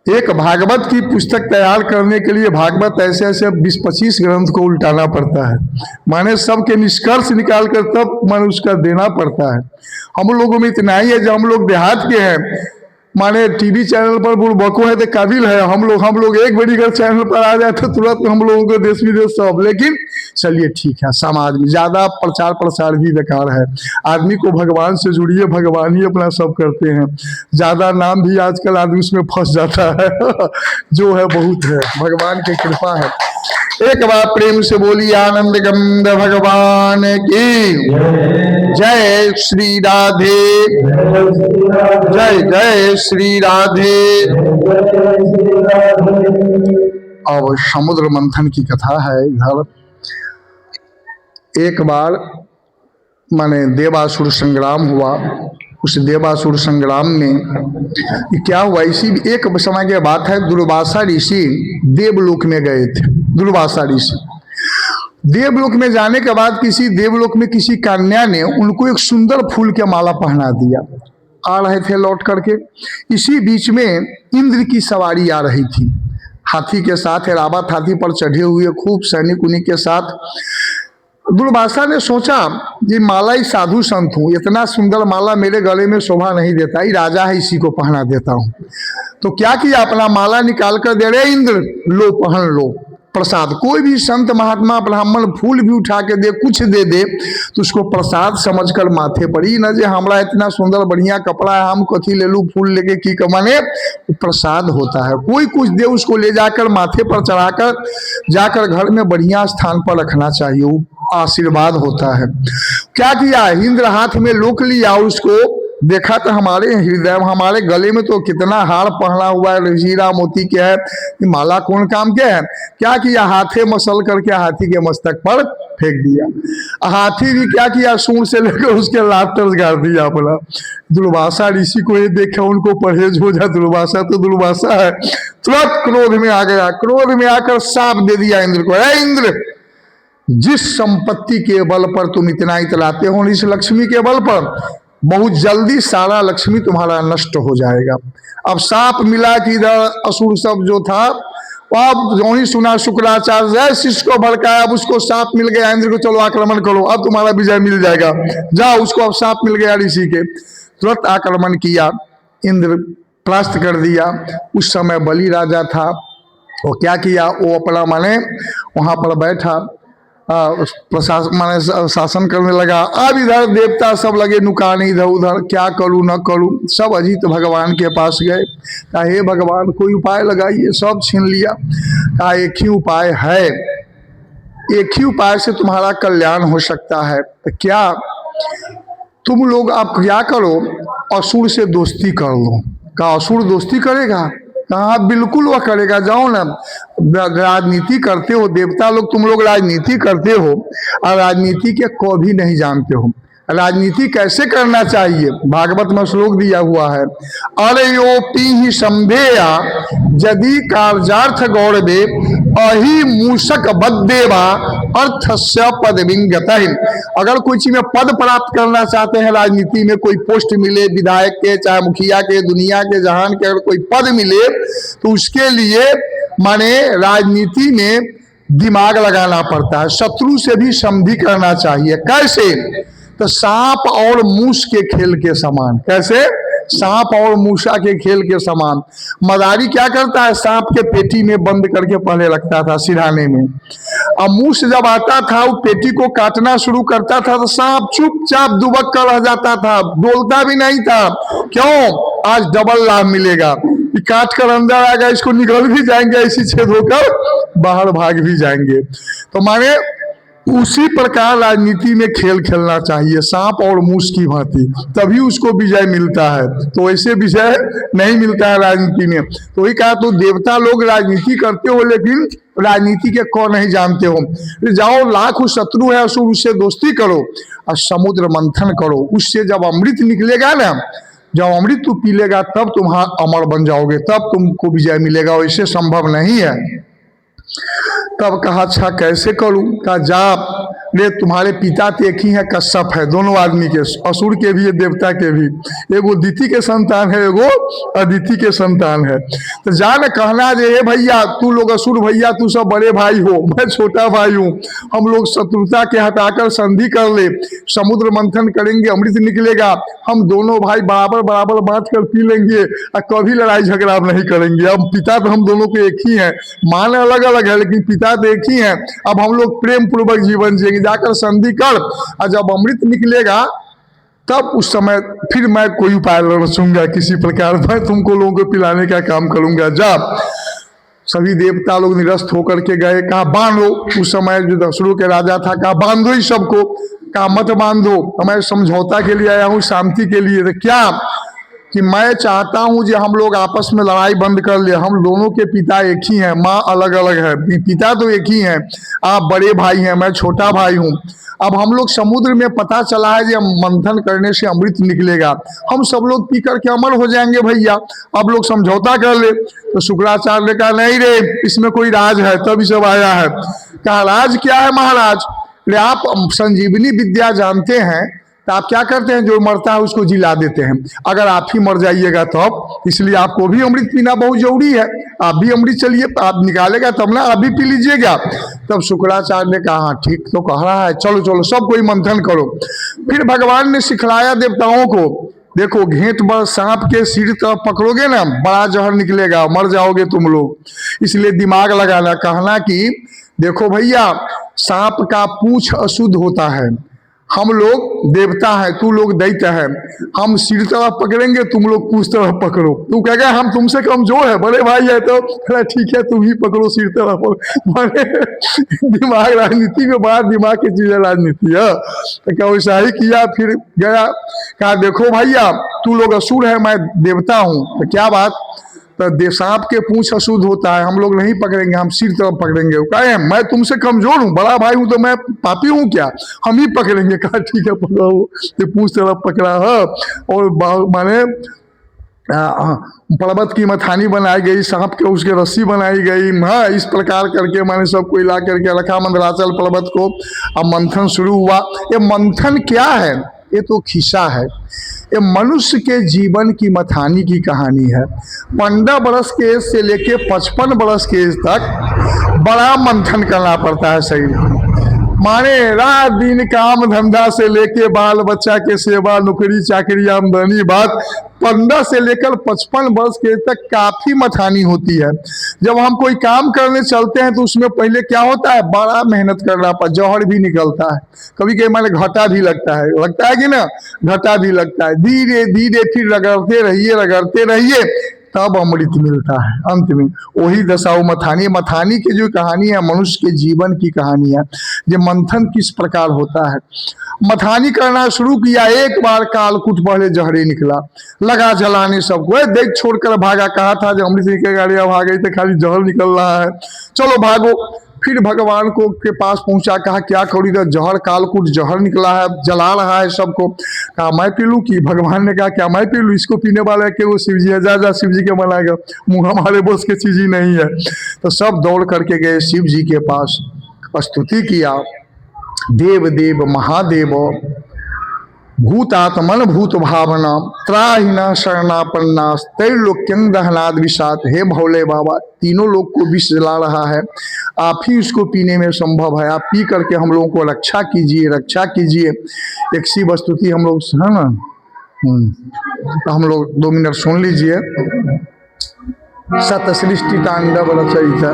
एक भागवत की पुस्तक तैयार करने के लिए भागवत ऐसे ऐसे 20-25 ग्रंथ को उल्टाना पड़ता है, माने सबके निष्कर्ष निकाल कर तब माने उसका देना पड़ता है। हम लोगों में इतना ही है, जो हम लोग देहात के हैं, माने टीवी चैनल पर बुड़बको है तो काबिल है, हम लोग एक बड़ी अगर चैनल पर आ जाए तो तुरंत हम लोगों को देश विदेश सब। लेकिन चलिए ठीक है, समाज में ज्यादा प्रचार प्रसार भी बेकार है। आदमी को भगवान से जुड़िए, भगवान ही अपना सब करते हैं। ज्यादा नाम भी आजकल आदमी उसमें फंस जाता है जो है बहुत है, भगवान की कृपा है। एक बार प्रेम से बोलिए आनंद गंध भगवान की जय श्री राधे, जय जय श्री राधे। अब समुद्र मंथन की कथा है इधर। एक बार माने देवासुर संग्राम हुआ, उस देवासुर संग्राम में क्या हुआ, इसी एक समय की बात है, दुर्वासा ऋषि देवलोक में गए थे। दुर्वासा ऋषि देवलोक में जाने के बाद किसी देवलोक में किसी कन्या ने उनको एक सुंदर फूल के माला पहना दिया। आ रहे थे लौट करके, इसी बीच में इंद्र की सवारी आ रही थी, हाथी के साथ, एरावत हाथी पर चढ़े हुए खूब सैनिक उन्हीं के साथ। दुर्वासा ने सोचा ये माला ही साधु संत हूँ, इतना सुंदर माला मेरे गले में शोभा नहीं देता, ही राजा है इसी को पहना देता हूँ। तो क्या किया, अपना माला निकाल कर दे रहे इंद्र, लो पहन लो प्रसाद। कोई भी संत महात्मा ब्राह्मण फूल भी उठा के दे, कुछ दे दे, तो उसको प्रसाद समझकर माथे पर ही न जे हमारा इतना सुंदर बढ़िया कपड़ा है, हम कथी ले लू फूल लेके की कमाने, प्रसाद होता है। कोई कुछ दे उसको ले जाकर माथे पर चढ़ाकर जाकर घर में बढ़िया स्थान पर रखना चाहिए, वो आशीर्वाद होता है। क्या किया, इंद्र हाथ में लोक लिया, उसको देखा तो हमारे हृदय, हमारे गले में तो कितना हार पहना हुआ है, हीरा मोती के है, माला कौन काम के है। क्या किया, हाथे मसल करके हाथी के मस्तक पर फेंक दिया। हाथी भी क्या किया, सूंड से लेकर उसके लात तक गाड़ दिया अपना। दुर्वासा ऋषि को ये देखा, उनको परहेज हो जा, दुर्वासा तो दुर्वासा है, तुरंत क्रोध में आ गया। क्रोध में आकर शाप दे दिया इंद्र को, अरे इंद्र, जिस संपत्ति के बल पर तुम इतना इतलाते हो, इस लक्ष्मी के बल पर, बहुत जल्दी सारा लक्ष्मी तुम्हारा नष्ट हो जाएगा। अब साप मिला कि इधर असुर सब जो था, अब जो ही सुना शुक्राचार्य शिष्य को भड़काया, अब उसको साप मिल गया, इंद्र को चलो आक्रमण करो, अब तुम्हारा विजय मिल जाएगा, जाओ। उसको अब साप मिल गया ऋषि के, तुरंत आक्रमण किया, इंद्र परास्त कर दिया। उस समय बलि राजा था, वो क्या किया, वो अपना माने वहां पर बैठा, प्रशासन माने शासन करने लगा। अब इधर देवता सब लगे नुकाने, इधर उधर क्या करूं न करूं, सब अजीत भगवान के पास गए, कहा हे भगवान कोई उपाय लगाइए, सब छीन लिया। कहा एक ही उपाय है, एक ही उपाय से तुम्हारा कल्याण हो सकता है। तो क्या, तुम लोग आप क्या करो, असुर से दोस्ती कर लो। कहा असुर दोस्ती करेगा, कहा बिल्कुल वह करेगा, जाओ ना, राजनीति करते हो, देवता लोग तुम लोग राजनीति करते हो और राजनीति के को भी नहीं जानते हो। राजनीति कैसे करना चाहिए, भागवत में श्लोक दिया हुआ है, अरे यो पी संभेया यदि कार्यार्थ गौरवे अहि मूषक बद्देवा अर्थस्य पदविंगत। अगर कोई चीज में पद प्राप्त करना चाहते हैं, राजनीति में कोई पोस्ट मिले, विधायक के, चाहे मुखिया के, दुनिया के, जहान के, अगर कोई पद मिले तो उसके लिए माने राजनीति में दिमाग लगाना पड़ता है, शत्रु से भी संधि करना चाहिए। कैसे, तो सांप और मूस के खेल के समान। कैसे, सांप और मूसा के खेल के समान। मदारी क्या करता है, सांप के पेटी में बंद करके पहले रखता था सिरहाने में, और मूस जब आता था वो पेटी को काटना शुरू करता था तो सांप चुपचाप दुबक कर रह जाता था, डोलता भी नहीं था। क्यों, आज डबल लाभ मिलेगा, काट कर अंदर आ गया, इसको निकल भी जाएंगे, ऐसी छेद होकर बाहर भाग भी जाएंगे। तो माने उसी प्रकार राजनीति में खेल खेलना चाहिए, सांप और मूस की भांति, तभी उसको विजय मिलता है। तो ऐसे विजय नहीं मिलता है राजनीति में। तो वही कहा, तो देवता लोग राजनीति करते हो लेकिन राजनीति के कौन नहीं जानते हो। जाओ, लाखों शत्रु है असुर, उससे दोस्ती करो और समुद्र मंथन करो, उससे जब अमृत निकलेगा ना, जब अमृत तू पी लेगा तब तुम अमर बन जाओगे, तब तुमको विजय मिलेगा, वैसे संभव नहीं है। तब कहा अच्छा कैसे करूं, कहा जा, रे तुम्हारे पिता तो एक ही है, कश्यप है, दोनों आदमी के, असुर के भी देवता के भी, एगो दिति के संतान है, एगो अदिति के संतान है। तो जा न कहना जे हे भैया, तू लोग असुर भैया तू सब बड़े भाई हो, मैं छोटा भाई हूँ, हम लोग शत्रुता के हटाकर संधि कर ले, समुद्र मंथन करेंगे, अमृत निकलेगा, हम दोनों भाई बराबर बराबर बांट कर पी लेंगे और कभी लड़ाई झगड़ा नहीं करेंगे। अब पिता तो हम दोनों को एक ही है, मान अलग अलग है लेकिन पिता तो एक ही है। अब हम लोग प्रेम पूर्वक जीवन जिएंगे, जाकर संधि कर, और जब अमृत निकलेगा तब उस समय फिर मैं कोई उपाय रचूंगा, किसी प्रकार मैं तुमको लोगों को पिलाने का काम करूंगा। जब सभी देवता लोग निरस्त होकर के गए, कहा बांधो, उस समय जो असुरों के राजा था, कहा बांधो ही सबको, कहा मत बांधो, मैं समझौता के लिए आया हूँ, शांति के लिए। तो क्या कि मैं चाहता हूं कि हम लोग आपस में लड़ाई बंद कर ले। हम दोनों के पिता एक ही हैं, माँ अलग अलग है, पिता तो एक ही हैं। आप बड़े भाई हैं, मैं छोटा भाई हूं। अब हम लोग समुद्र में पता चला है कि हम मंथन करने से अमृत निकलेगा, हम सब लोग पी करके अमर हो जाएंगे भैया, अब लोग समझौता कर ले। तो शुक्राचार्य ने कहा नहीं रे, इसमें कोई राज है, तब सब आया है। कहा राज क्या है महाराज? रे आप संजीवनी विद्या जानते हैं तो आप क्या करते हैं, जो मरता है उसको जिला देते हैं। अगर आप ही मर जाइएगा तब, इसलिए आपको भी अमृत पीना बहुत जरूरी है। आप भी अमृत चलिए, आप निकालेगा तब ना, आप भी पी लीजिएगा। तब शुक्राचार्य ने कहा हाँ ठीक तो कह रहा है, चलो चलो सब कोई मंथन करो। फिर भगवान ने सिखलाया देवताओं को, देखो घेंट पर सांप के सिर तरफ पकड़ोगे ना, बड़ा जहर निकलेगा, मर जाओगे तुम लोग, इसलिए दिमाग लगाना। कहना कि देखो भैया, सांप का पूंछ अशुद्ध होता है, हम लोग देवता हैं, तू लोग दैत्य है, हम सिर तरफ पकड़ेंगे, तुम लोग पूंछ तरफ पकड़ो। तू कहेगा हम तुमसे कमजोर है, बड़े भाई है, तो ठीक है तुम ही पकड़ो सिर तरफ। माने दिमाग, राजनीति में बाहर दिमाग की चीज है राजनीति है। तो क्या वैसा ही किया, फिर गया, कहा देखो भैया तू लोग असुर है, मैं देवता हूँ, तो क्या बात? तो सांप के पूंछ अशुद्ध होता है, हम लोग नहीं पकड़ेंगे, हम सिर तरफ पकड़ेंगे। वो कहे मैं तुमसे कमजोर हूँ, बड़ा भाई हूँ, तो मैं पापी हूँ क्या, हम ही पकड़ेंगे। कहा ठीक है पकड़ो, तो पूंछ तरफ पकड़ा है। और माने पर्वत की मथानी बनाई गई, सांप के उसके रस्सी बनाई गई। हाँ, इस प्रकार करके मैंने सब कोई ला करके रखा मंदराचल पर्वत को। अब मंथन शुरू हुआ। ये मंथन क्या है? ये तो खिस्सा है, ये मनुष्य के जीवन की मथानी की कहानी है। 15 बरस के एज से लेके 55 बरस के एज तक बड़ा मंथन करना पड़ता है शरीर में। माने रात दिन काम धंधा से लेके बाल बच्चा के सेवा, नौकरी चाकरी, आमदनी, बात 15 से लेकर 55 वर्ष के तक काफी मथानी होती है। जब हम कोई काम करने चलते हैं तो उसमें पहले क्या होता है, बड़ा मेहनत करना पड़ता, जौहर भी निकलता है, कभी कभी माने घाटा भी लगता है कि ना, घाटा भी लगता है। धीरे धीरे फिर रगड़ते रहिए तब अमृत मिलता है अंत में। वही दशा वो मथानी की जो कहानी है, मनुष्य के जीवन की कहानी है। ये मंथन किस प्रकार होता है। मथानी करना शुरू किया, एक बार कालकूट पहले जहरे निकला, लगा जलाने सबको, देख छोड़कर भागा। कहा था जब अमृत निकलेगा, गाड़ियां भाग गई तो खाली जहर निकल रहा है, चलो भागो। फिर भगवान को के पास पहुंचा, कहा क्या करूँ, इधर जहर, कालकूट जहर निकला है, जला रहा है सबको। कहा मैं पी लूँ कि? भगवान ने कहा क्या मैं पी लूँ, इसको पीने वाला है कि वो शिव जी है, जा शिव जी के मनाएगा, मुँह हमारे बस की चीज ही नहीं है। तो सब दौड़ करके गए शिव जी के पास, स्तुति किया, देव देव महादेव भूतात्मन भूत भावना त्राहिना शरणापन्ना त्रैलोक्यं दहनाद विषाद। हे भोले बाबा, तीनों लोग को विष जला रहा है, आप ही उसको पीने में संभव है, आप पी करके हम लोगों को रक्षा कीजिए। एक शिव स्तुति हम लोग है ना, तो हम लोग 2 मिनट सुन लीजिए। सत सृष्टि तांडव रचयिता,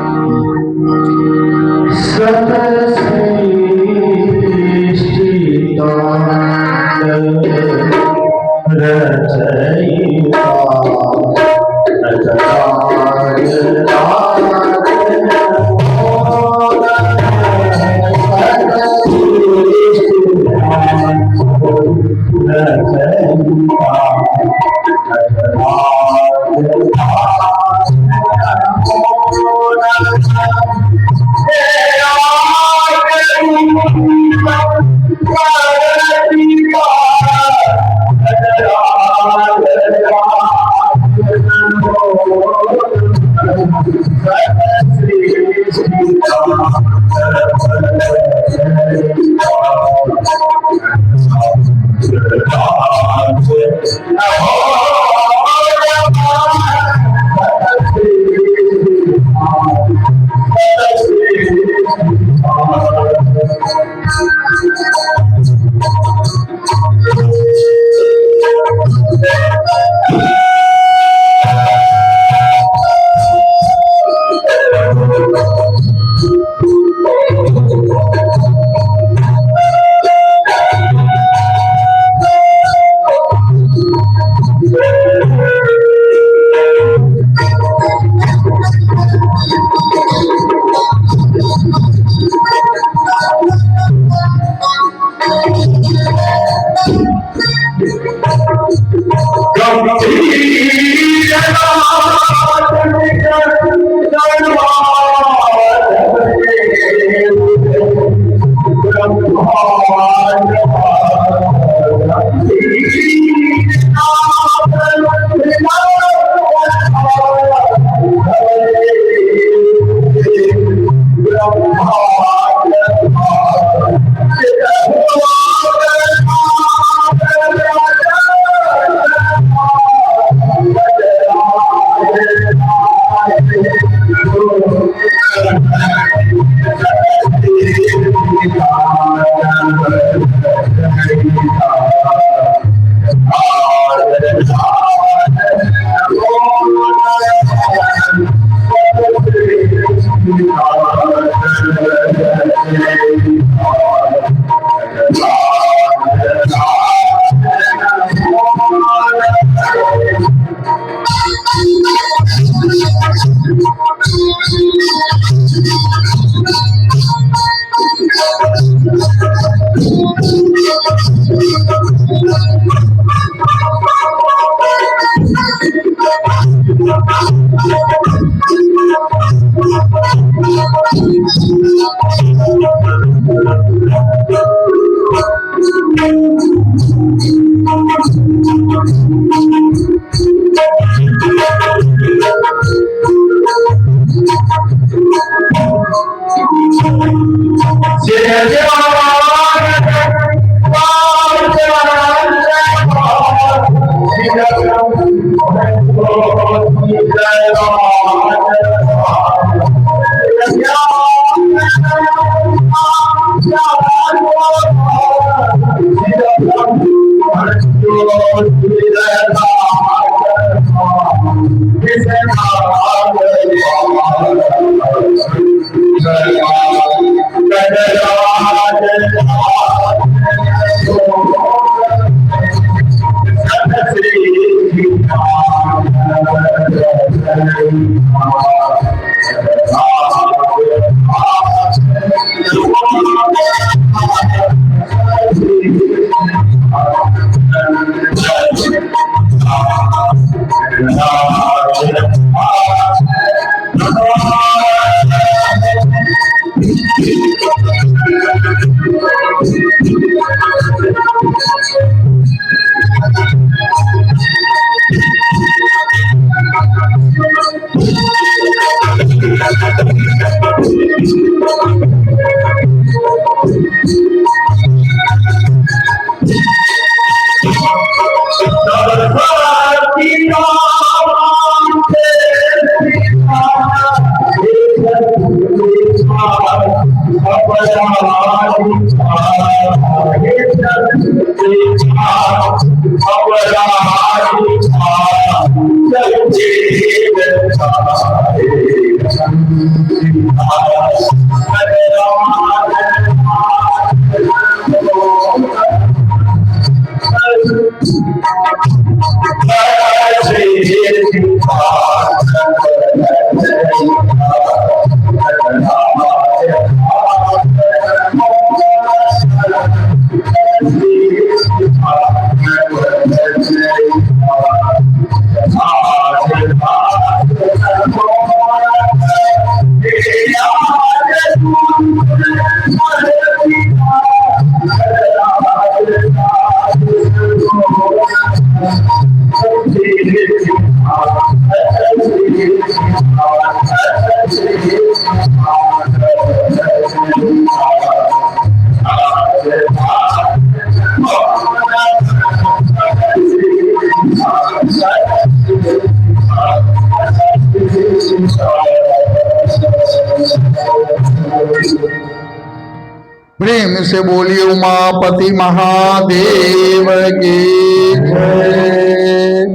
प्रेम से बोलिए उमापति महादेव की जय।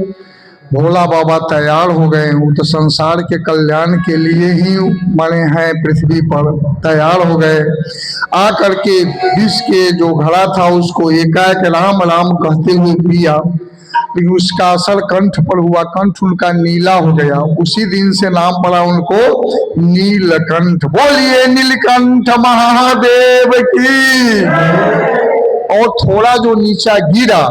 भोला बाबा तैयार हो गए, वो तो संसार के कल्याण के लिए ही बने हैं, पृथ्वी पर तैयार हो गए। आकर के विष के जो घड़ा था उसको एकाएक राम राम कहते हुए पिया, लेकिन उसका असर कंठ पर हुआ, कंठ उनका नीला हो गया। उसी दिन से नाम पड़ा उनको नीलकंठ। बोलिए नीलकंठ महादेव की। और थोड़ा जो नीचा गिरा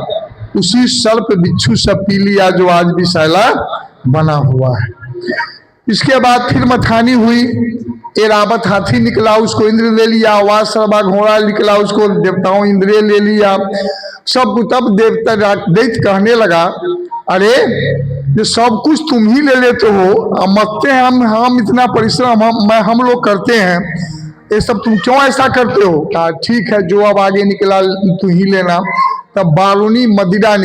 उसी सर्प बिच्छू सब पी लिया जो आज भी सैला बना हुआ है। इसके बाद फिर मथानी हुई, एरावत हाथी निकला उसको इंद्र ले लिया, वास सर्वा घोड़ा निकला उसको देवताओं इंद्र ले लिया। सब तब देवता दैत्य कहने लगा, अरे ये सब कुछ तुम ही ले लेते हो, मरते हैं हम इतना परिश्रम हम लोग करते हैं, ये सब तुम क्यों ऐसा करते हो? कहा ठीक है, जो अब आगे निकला तू ही लेना। तब बारूनी मदिरा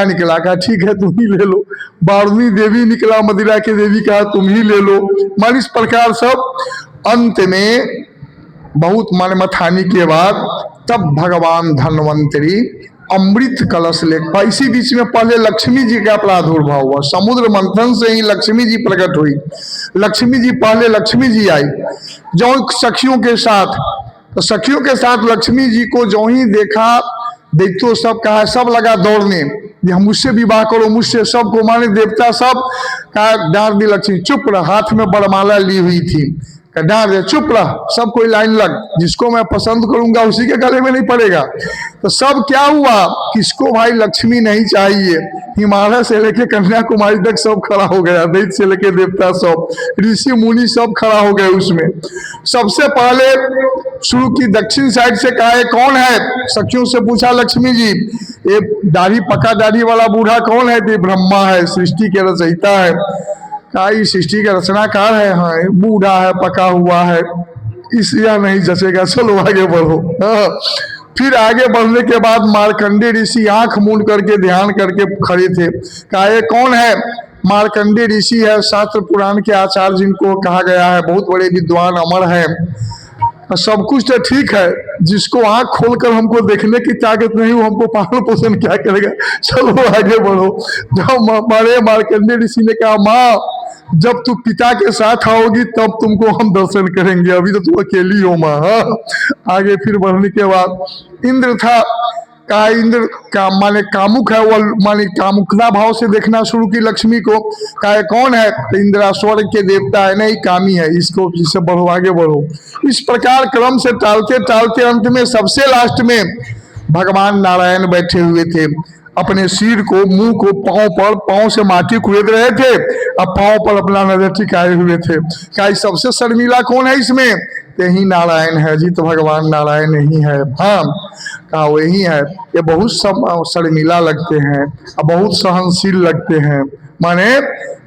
निकला, कहा ठीक है तुम ही ले लो। बारूनी देवी निकला, मदिरा के देवी, कहा तुम ही ले लो। मन इस प्रकार सब अंत में बहुत मन मथानी के बाद तब भगवान धन्वंतरी अमृत कलश लेकर। इसी बीच में पहले लक्ष्मी जी का प्रादुर्भाव हुआ, समुद्र मंथन से ही लक्ष्मी जी प्रकट हुई। लक्ष्मी जी पहले लक्ष्मी जी आई जो सखियों के साथ, तो सखियों के साथ लक्ष्मी जी को जो ही देखा, देखो सब कहा, सब लगा दौड़ने, हम मुझसे विवाह करो, मुझसे, सबको माने देवता सब कहा, डांट दी लक्ष्मी, चुप रह, हाथ में बरमाला ली हुई थी, डांट दे, चुप रह, सब कोई लाइन लग, जिसको मैं पसंद करूंगा उसी के गले में नहीं पड़ेगा। तो सब क्या हुआ, किसको भाई लक्ष्मी नहीं चाहिए, हिमालय से लेके कन्याकुमारी तक सब खड़ा हो गया, दैत्य से लेके देवता सब, ऋषि मुनि सब खड़ा हो गए उसमें। सबसे पहले शुरू की दक्षिण साइड से कहा, है कौन है, सखियों से पूछा लक्ष्मी जी, ये दाढ़ी पका दाढ़ी वाला बूढ़ा कौन है, तो ब्रह्मा है, सृष्टि के रचयिता है। कहा सृष्टि का रचनाकार है, हाँ बूढ़ा है, पका हुआ है, इस यह नहीं जचेगा, चलो आगे बढ़ो। हाँ। फिर आगे बढ़ने के बाद मार्कंडे ऋषि आंख मूंद करके ध्यान करके खड़े थे। कहा ये कौन है, मार्कंडे ऋषि है, शास्त्र पुराण के आचार्य जिनको कहा गया है, बहुत बड़े विद्वान अमर है, सब कुछ तो ठीक है, जिसको आंख खोलकर हमको देखने की ताकत नहीं, वो हमको पालन पोषण क्या करेगा, चलो आगे बढ़ो। जब बड़े मार्कंडे ऋषि ने कहा, माँ जब तू पिता के साथ आओगी तब तुमको हम दर्शन करेंगे, अभी तो तुम अकेली हो माँ। हाँ। आगे फिर बढ़ने के बाद इंद्र था, कहा इंद्र का माने कामुक है, वो माने कामुकता भाव से देखना शुरू की लक्ष्मी को। कहा कौन है, तो इंद्रा स्वर्ग के देवता है, नहीं कामी है, इसको इससे बढ़ो, आगे बढ़ो। इस प्रकार क्रम से टालते टालते अंत में सबसे लास्ट में भगवान नारायण बैठे हुए थे, अपने सिर को, मुंह को पांव पर, पांव से माटी कुरेद रहे थे, अब पांव पर अपना नजर टिकाए हुए थे। क्या सबसे शर्मिला कौन है इसमें, यही नारायण है जी, तो भगवान नारायण नहीं है, हाँ कहा वही है। ये बहुत शर्मिला लगते हैं, बहुत सहनशील लगते हैं, माने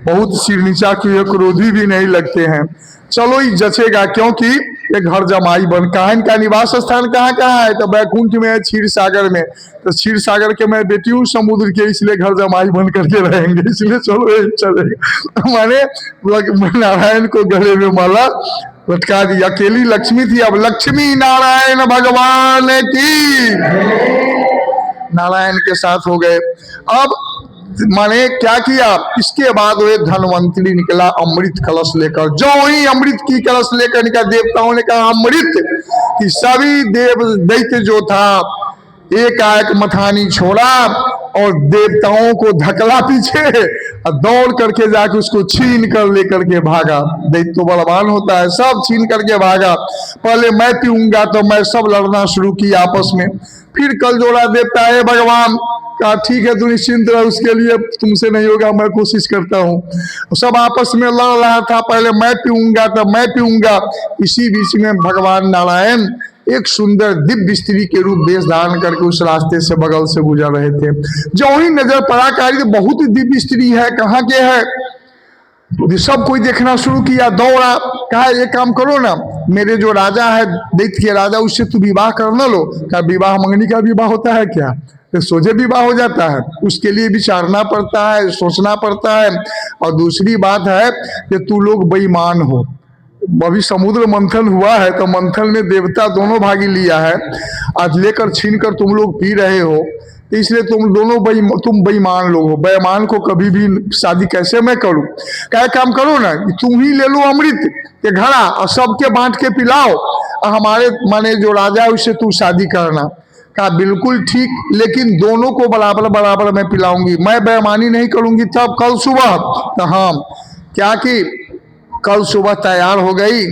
बहुत सिर नीचा किए क्रोधी भी नहीं लगते हैं। चलो ये जचेगा, क्योंकि ये घर जमाई बन, कहा इनका निवास स्थान कहाँ कहाँ है, तो बैकुंठ में है, क्षीर सागर में, तो क्षीर सागर के मैं बेटी हूँ समुद्र के, इसलिए घर जमाई बन करके रहेंगे, इसलिए चलो ये चलेगा। माने नारायण को गले में माला लटका दी। अकेली लक्ष्मी थी, अब लक्ष्मी नारायण भगवान की, नारायण के साथ हो गए। अब माने क्या किया, इसके बाद वो धनवंतरी निकला अमृत कलश लेकर, जो ही अमृत की कलश लेकर निकला, देवताओं ने कहा अमृत, कि सभी देव दैत्य जो था एकाएक मथानी छोड़ा और देवताओं को धकला पीछे और दौड़ करके जाके उसको छीन कर लेकर के भागा। दैत्य तो बलवान होता है, सब छीन करके भागा। पहले मैं पीऊंगा, तो मैं सब लड़ना शुरू किया आपस में। फिर कल जोड़ा देवता है भगवान, कहा ठीक है तू निश्चिंत रह, उसके लिए तुमसे नहीं होगा, मैं कोशिश करता हूँ। सब आपस में लड़ रहा था, पहले मैं पीऊंगा तब मैं पीऊंगा। इसी बीच में भगवान नारायण एक सुंदर दिव्य स्त्री के रूप वेश धारण करके उस रास्ते से बगल से गुजर रहे थे। जो ही नजर पड़ा, कहा बहुत दिव्य स्त्री है, कहाँ के है, तो सब कोई देखना शुरू किया, दौड़ा। कहा ये काम करो ना, मेरे जो राजा है दैत्य के राजा, उससे तू विवाह कर न लो। कहा विवाह मंगनी का विवाह होता है क्या, तो सोझे विवाह हो जाता है, उसके लिए विचारना पड़ता है, सोचना पड़ता है। और दूसरी बात है कि तू लोग बेईमान हो, अभी समुद्र मंथन हुआ है, तो मंथन में देवता दोनों भागी लिया है, आज लेकर छीन कर तुम लोग पी रहे हो, इसलिए तुम दोनों तुम बेईमान लोग हो। बेईमान को कभी भी शादी कैसे मैं करूं। क्या काम करो ना, तुम ही ले लो अमृत के घड़ा और सबके बांट के पिलाओ, और हमारे माने जो राजा है उससे तू शादी करना। कहा बिल्कुल ठीक, लेकिन दोनों को बराबर बराबर मैं पिलाऊंगी, मैं बेईमानी नहीं करूंगी। तब कल सुबह, तो हाँ क्या कि कल सुबह तैयार हो गई,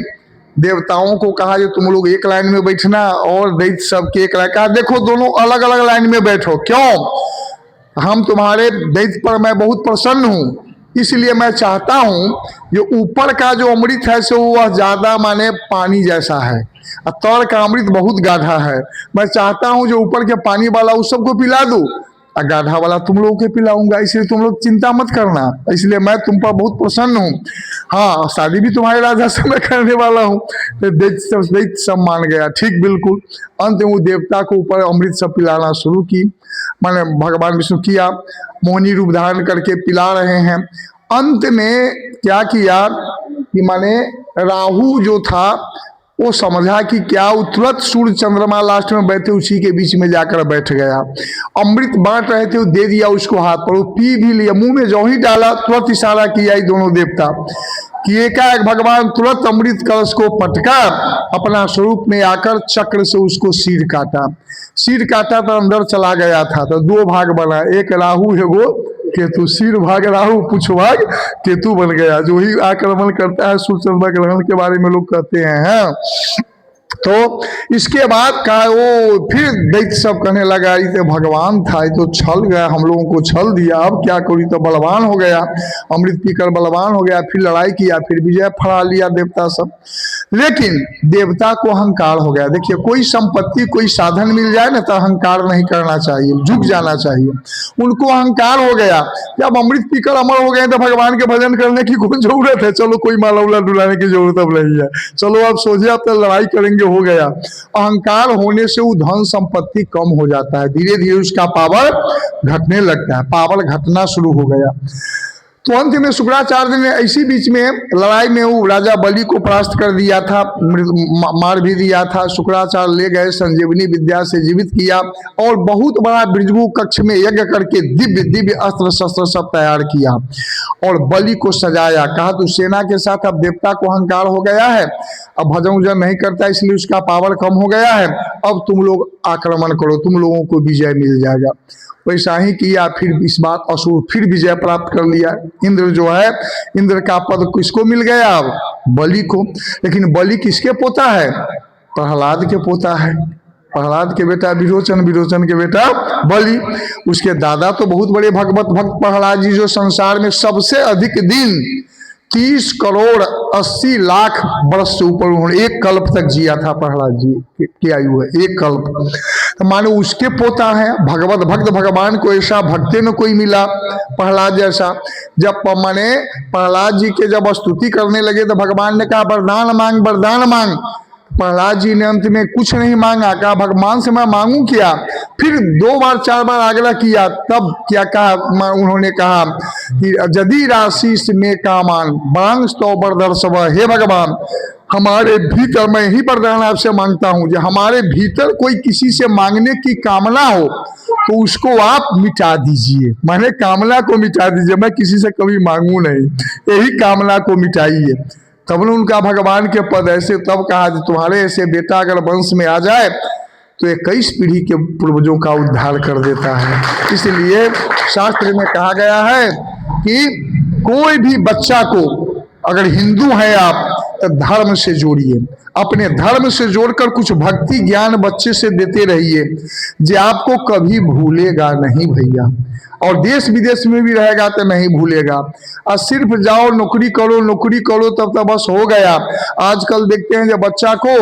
देवताओं को कहा जो तुम लोग एक लाइन में बैठना, और दैत्य सबके एक लाइन। कहा देखो दोनों अलग अलग लाइन में बैठो, क्यों, हम तुम्हारे दैत्य पर मैं बहुत प्रसन्न हूँ, इसलिए मैं चाहता हूँ जो ऊपर का जो अमृत है सो वह ज्यादा माने पानी जैसा है, और तौर का अमृत बहुत गाढ़ा है। मैं चाहता हूँ जो ऊपर के पानी वाला उस सबको पिला दूं, और गाढ़ा वाला तुम लोगों को पिलाऊंगा, इसलिए तुम लोग चिंता मत करना, इसलिए मैं तुम पर बहुत प्रसन्न हूँ। हाँ शादी भी तुम्हारे राजा से मैं करने वाला हूँ। तो दैत्य सब मान गया, ठीक बिल्कुल। अंत में वो देवता को ऊपर अमृत सब पिलाना शुरू की, माने भगवान विष्णु किया, मोहिनी रूप धारण करके पिला रहे हैं। अंत में क्या किया कि माने राहु जो था वो समझा कि क्या, वो तुरंत सूर्य चंद्रमा लास्ट में बैठे उसी के बीच में जाकर बैठ गया। अमृत बांट रहे थे, वो दे दिया उसको हाथ पर, वो पी भी लिया, मुंह में जो ही डाला तुरंत इशारा किया ही दोनों देवता कि एकाएक भगवान तुरंत अमृत कलश को पटका, अपना स्वरूप में आकर चक्र से उसको सिर काटा। सिर काटा तो अंदर चला गया था, तो दो भाग बना, एक राहु है वो केतु, सिर भाग राहु, पुछ भाग केतु बन गया, जो ही आक्रमण करता है सूर्य चंद्रमा ग्रहण के बारे में लोग कहते हैं। तो इसके बाद का वो फिर दैत्य सब कहने लगा, ये भगवान था, ये तो छल गया, हम लोगों को छल दिया, अब क्या करूँ, तो बलवान हो गया, अमृत पीकर बलवान हो गया, फिर लड़ाई किया, फिर विजय फड़ा लिया देवता सब। लेकिन देवता को अहंकार हो गया। देखिए, कोई संपत्ति कोई साधन मिल जाए ना तो अहंकार नहीं करना चाहिए, झुक जाना चाहिए। उनको अहंकार हो गया, जब अमृत पीकर अमर हो गए तो भगवान के भजन करने की कोई जरूरत है, चलो कोई माला उला डुलाने की जरूरत अब नहीं है, चलो अब सोचे अब तो लड़ाई करेंगे, हो गया। अहंकार होने से वो धन संपत्ति कम हो जाता है, धीरे धीरे उसका पावर घटने लगता है, पावर घटना शुरू हो गया। तो अंत में शुक्राचार्य ने इसी बीच में लड़ाई में वो राजा बलि को परास्त कर दिया था, मार भी दिया था। शुक्राचार्य ले गए, संजीवनी विद्या से जीवित किया और बहुत बड़ा बिरजू कक्ष में यज्ञ करके दिव्य दिव्य अस्त्र शस्त्र सब तैयार किया और बलि को सजाया। कहा तो सेना के साथ अब देवता को अहंकार हो गया है, अब भजन उजन नहीं करता, इसलिए उसका पावर कम हो गया है, अब तुम लोग आक्रमण करो, तुम लोगों को विजय मिल जाएगा। वैसा ही किया, फिर इस बात असुर फिर विजय प्राप्त कर लिया। इंद्र जो है, इंद्र का पद किसको मिल गया, अब बलि को। लेकिन बलि किसके पोता है, प्रहलाद के पोता है, प्रहलाद के बेटा विरोचन, विरोचन के बेटा बलि। उसके दादा तो बहुत बड़े भगवत भक्त प्रहलाद जी, जो संसार में सबसे अधिक दिन 30 करोड़ 80 लाख वर्ष से ऊपर उन्होंने एक कल्प तक जिया था। प्रहलाद जी की आयु है एक कल्प, तो मानो उसके पोता है। भगवत भक्त भगवान को ऐसा भक्ति न कोई मिला प्रहलाद जैसा। जब माने प्रहलाद जी के जब स्तुति करने लगे तो भगवान ने कहा वरदान मांग, वरदान मांग। प्रहलाद जी ने अंत में कुछ नहीं मांगा, कहा भगवान से मैं मांगू क्या। फिर 2 बार 4 बार आग्रह किया, तब क्या कहा, उन्होंने कहा कि यदि राशि में कामान बांग तो बरदर्शव, हे भगवान हमारे भीतर, मैं ही वरदान आपसे मांगता हूं, जो हमारे भीतर कोई किसी से मांगने की कामना हो तो उसको आप मिटा दीजिए, मैंने कामना को मिटा दीजिए, मैं किसी से कभी मांगू नहीं, यही कामना को मिटाइए। तब ने उनका भगवान के पद ऐसे, तब कहा तुम्हारे ऐसे बेटा अगर वंश में आ जाए तो 21 पीढ़ी के पूर्वजों का उद्धार कर देता है। इसलिए शास्त्र में कहा गया है कि कोई भी बच्चा को, अगर हिंदू है आप तो धर्म से जोड़िए, अपने धर्म से जोड़कर कुछ भक्ति ज्ञान बच्चे से देते रहिए, जो आपको कभी भूलेगा नहीं भैया, और देश विदेश में भी रहेगा तो नहीं भूलेगा। और सिर्फ जाओ नौकरी करो तब तो बस हो गया। आजकल देखते हैं जब बच्चा को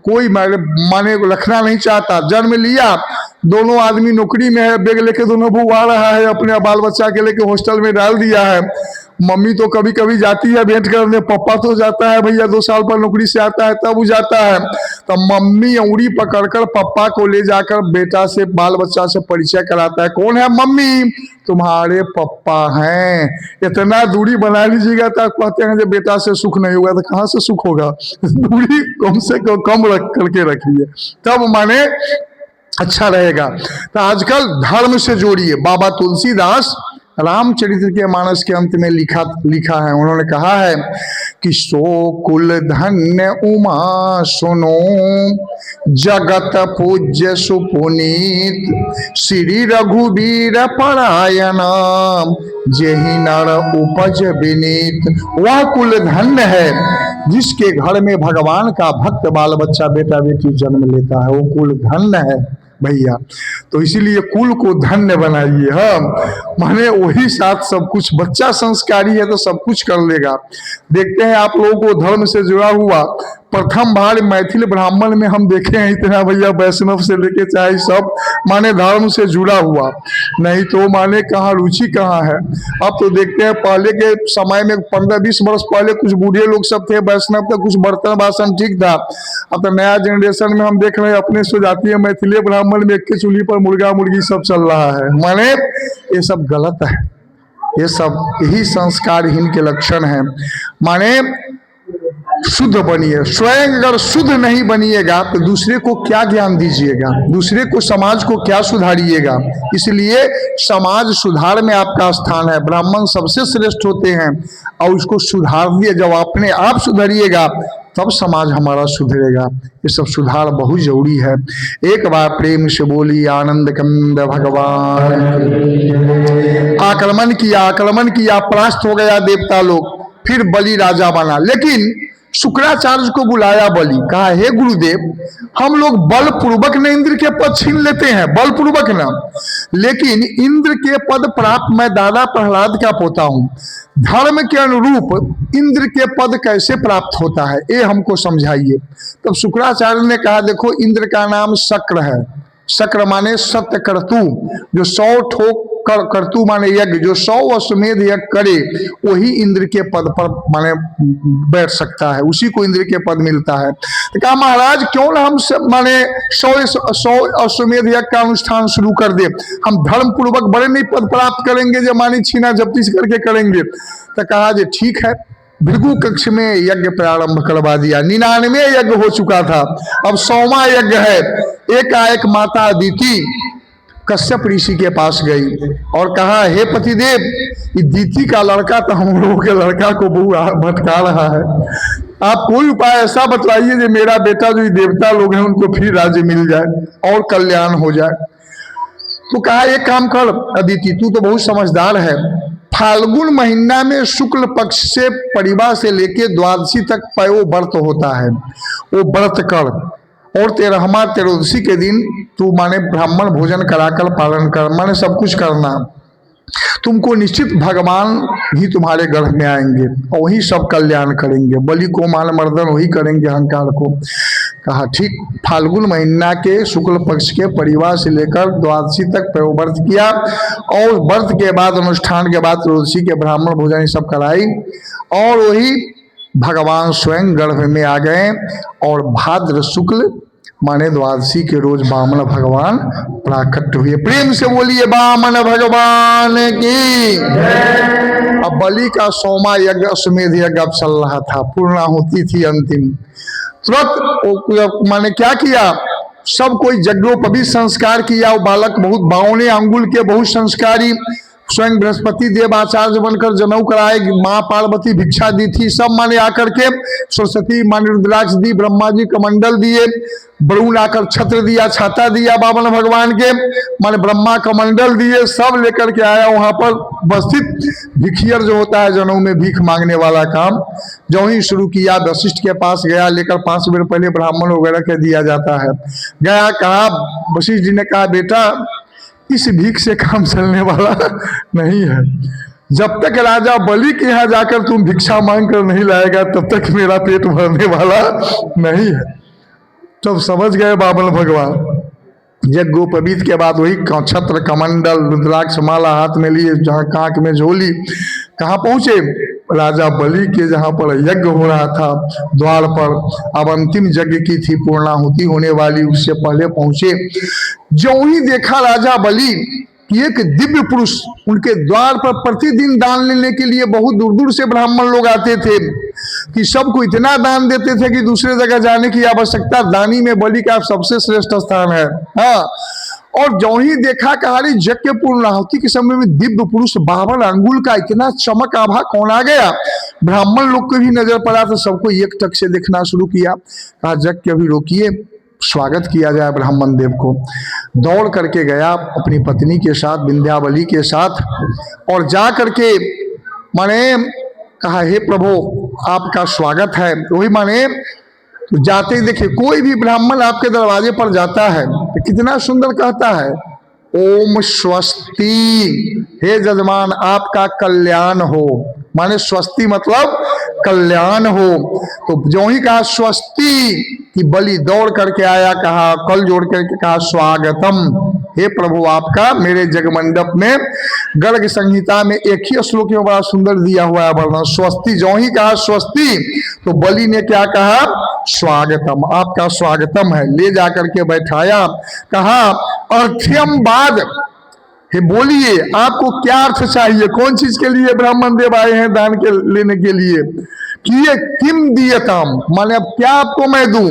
कोई माने रखना नहीं चाहता, जन्म लिया, दोनों आदमी नौकरी में है, बैग लेके दोनों भुआ रहा है, अपने बाल बच्चा के लेके हॉस्टल में डाल दिया है। मम्मी तो कभी कभी जाती है भेंट करने, पापा तो जाता है भैया 2 साल पर नौकरी से आता है तब वो जाता है। तो मम्मी उंगली पकड़कर पापा को ले जाकर बेटा से, बाल बच्चा से परिचय कराता है, कौन है, मम्मी तुम्हारे पापा हैं। इतना दूरी बना लीजिएगा तो कहते हैं जब बेटा से सुख नहीं होगा तो कहाँ से सुख होगा। दूरी कम से कम रख करके रखिए, तब माने अच्छा रहेगा। तो आजकल धर्म से जोड़िए। बाबा तुलसीदास रामचरित्र के मानस के अंत में लिखा है, उन्होंने कहा है कि सो कुल धन्य उमा सुनो, जगत पूज्य सुपुनीत, श्री रघुबीर परायण, जेहि नर उपज विनीत। वह कुल धन्य है जिसके घर में भगवान का भक्त बाल बच्चा बेटा बेटी जन्म लेता है, वो कुल धन्य है भैया। तो इसीलिए कुल को धन्य बनाइए। हम माने वही साथ सब कुछ, बच्चा संस्कारी है तो सब कुछ कर लेगा। देखते हैं आप लोगों को धर्म से जुड़ा हुआ प्रथम बार मैथिल ब्राह्मण में हम देखे हैं इतना भैया, वैष्णव से लेके चाहे सब माने धर्म से जुड़ा हुआ, नहीं तो माने कहाँ रुचि कहाँ है। अब तो देखते हैं पहले के समय में 15-20 वर्ष पहले कुछ बूढ़े लोग सब थे वैष्णव, तो कुछ बर्तन बासन ठीक था। अब तो नया जनरेशन में हम देख रहे हैं अपने सो जाती है मैथिली ब्राह्मण में एक के चूल्ही पर मुर्गा मुर्गी सब चल रहा है। माने ये सब गलत है, ये सब यही संस्कारहीन के लक्षण है। माने शुद्ध बनिए। स्वयं अगर शुद्ध नहीं बनिएगा तो दूसरे को क्या ज्ञान दीजिएगा, दूसरे को, समाज को क्या सुधारिएगा। इसलिए समाज सुधार में आपका स्थान है। ब्राह्मण सबसे श्रेष्ठ होते हैं और उसको सुधारिए। जब अपने आप सुधरिएगा तब समाज हमारा सुधरेगा। ये सब सुधार बहुत जरूरी है। एक बार प्रेम से बोली आनंद कंद भगवान। आक्रमण किया, परास्त हो गया देवता लोग। फिर बलि राजा बना, लेकिन शुक्राचार्य को बुलाया बलि, कहा हे गुरुदेव, हम लोग बलपूर्वक न इंद्र के पद छीन लेते हैं, बलपूर्वक न, लेकिन इंद्र के पद प्राप्त, मैं दादा प्रहलाद का पोता हूं, धर्म के अनुरूप इंद्र के पद कैसे प्राप्त होता है, ये हमको समझाइए। तब शुक्राचार्य ने कहा देखो, इंद्र का नाम शक्र है। शक्र माने सत्य कर्तु, जो 100 ठोक कर्तु माने यज्ञ, जो 100 अश्वमेध यज्ञ करे वही इंद्र के पद पर माने बैठ सकता है, उसी को इंद्र के पद मिलता है। तो कहा महाराज क्यों ना हम माने 100 अश्वमेध यज्ञ का अनुष्ठान शुरू कर दे, हम धर्म पूर्वक बड़े नहीं पद प्राप्त करेंगे जो मानी छीना जब्ती करके करेंगे। तो कहा जे ठीक है। भृगु कक्ष में यज्ञ प्रारंभ करवा दिया। 99 यज्ञ हो चुका था, अब 100वां यज्ञ है। एकाएक माता अदिति कश्यप ऋषि के पास गई और कहा हे पतिदेव, ये दीति का लड़का तो हम लोगों के लड़का को बहु भटका रहा है, आप कोई उपाय ऐसा बतलाइए जो मेरा बेटा जो देवता लोग हैं उनको फिर राज्य मिल जाए और कल्याण हो जाए। तो कहा एक काम कर अदिति, तू तो बहुत समझदार है, फाल्गुन महीना में शुक्ल पक्ष से परिवार से लेके द्वादशी तक पयो व्रत होता है, वो व्रत कर, और 13वां त्रयोदशी के दिन तू माने ब्राह्मण भोजन कराकर पालन कर, माने सब कुछ करना, तुमको निश्चित भगवान ही तुम्हारे गर्भ में आएंगे और वही सब कल्याण करेंगे, बलि को मान मर्दन वही करेंगे अहंकार को। कहा ठीक। फाल्गुन महीना के शुक्ल पक्ष के परिवार से लेकर द्वादशी तक व्रत किया और व्रत के बाद अनुष्ठान के बाद त्रयोदशी के ब्राह्मण भोजन ये सब कराई और वही भगवान स्वयं गर्भ में आ गए और भाद्र शुक्ल माने द्वादशी के रोज वामन भगवान प्राकट हुए। प्रेम से बोलिए वामन भगवान की। अब बलि का 100वां यज्ञ अश्वमेध यज्ञ अब चल रहा था, पूर्णाहुति थी अंतिम। तुरंत माने क्या किया, सब कोई यज्ञोपवीत संस्कार किया। वो बालक बहुत 52 अंगुल के बहुत संस्कारी, स्वयं बृहस्पति देव आचार्य बनकर जनेऊ कराए, माँ पार्वती भिक्षा दी थी, सब माने आकर के सरस्वती माने रुद्राक्ष दी, ब्रह्मा जी कमंडल दिए, वरुण आकर छत्र दिया, छाता दिया वामन भगवान के, माने ब्रह्मा कमंडल दिए, सब लेकर के आया। वहां पर उपस्थित भिखियर जो होता है जनेऊ में भीख मांगने वाला काम जो ही शुरू किया। वशिष्ठ के पास गया, लेकर 5 मिनट पहले ब्राह्मण वगैरह के दिया जाता है, गया, कहा, वशिष्ठ जी ने कहा बेटा इस भीख से काम चलने वाला नहीं है, जब तक राजा बलि के यहाँ जाकर तुम भिक्षा मांग कर नहीं लाएगा तब तक मेरा पेट भरने वाला नहीं है। तब समझ गए वामन भगवान। यज्ञोपवीत के बाद वही छत्र कमंडल रुद्राक्ष माला हाथ में लिए, जहाँ कांक में झोली, कहाँ पहुंचे, राजा बलि के जहाँ पर यज्ञ हो रहा था द्वार पर। अब अंतिम यज्ञ की थी पूर्णाहुति होने वाली, उससे पहले पहुंचे। जो ही देखा राजा बलि कि एक दिव्य पुरुष उनके द्वार पर प्रतिदिन दान लेने के लिए बहुत दूर दूर से ब्राह्मण लोग आते थे कि सबको इतना दान देते थे कि दूसरे जगह जाने की आवश्यकता, दानी में बलि का सबसे श्रेष्ठ स्थान है। हाँ, और जो ही देखा कहानी यज्ञ पूर्णाहुति के समय में दिव्य पुरुष 52 अंगुल का इतना चमक आभा कौन आ गया, ब्राह्मण लोग को भी नजर पड़ा तो सबको एक टक से देखना शुरू किया। कहा यज्ञ अभी रोकिए, स्वागत किया जाए ब्राह्मण देव को। दौड़ करके गया अपनी पत्नी के साथ, विंध्यावली के साथ, और जा करके माने कहा हे प्रभु आपका स्वागत है। वही माने तो जाते ही देखिए कोई भी ब्राह्मण आपके दरवाजे पर जाता है तो कितना सुंदर कहता है ओम स्वस्ति, हे जजमान आपका कल्याण हो, माने स्वस्ति मतलब कल्याण हो। तो जो ही कहा स्वस्ति कि बलि दौड़ करके आया, कहा कल जोड़ करके कहा स्वागतम, हे प्रभु आपका मेरे जगमंडप में गर्ग संहिता में एक ही श्लोक में बड़ा सुंदर दिया हुआ है वर्णन स्वस्ति। जो ही कहा स्वस्ति तो बलि ने क्या कहा स्वागतम, आपका स्वागतम है। ले जाकर के बैठाया, कहा अर्थ्यम बाद, हे बोलिए आपको क्या अर्थ चाहिए, कौन चीज के लिए ब्राह्मण देव आए हैं दान के लेने के लिए। किए किम दियताम, माने अब क्या आपको मैं दूं?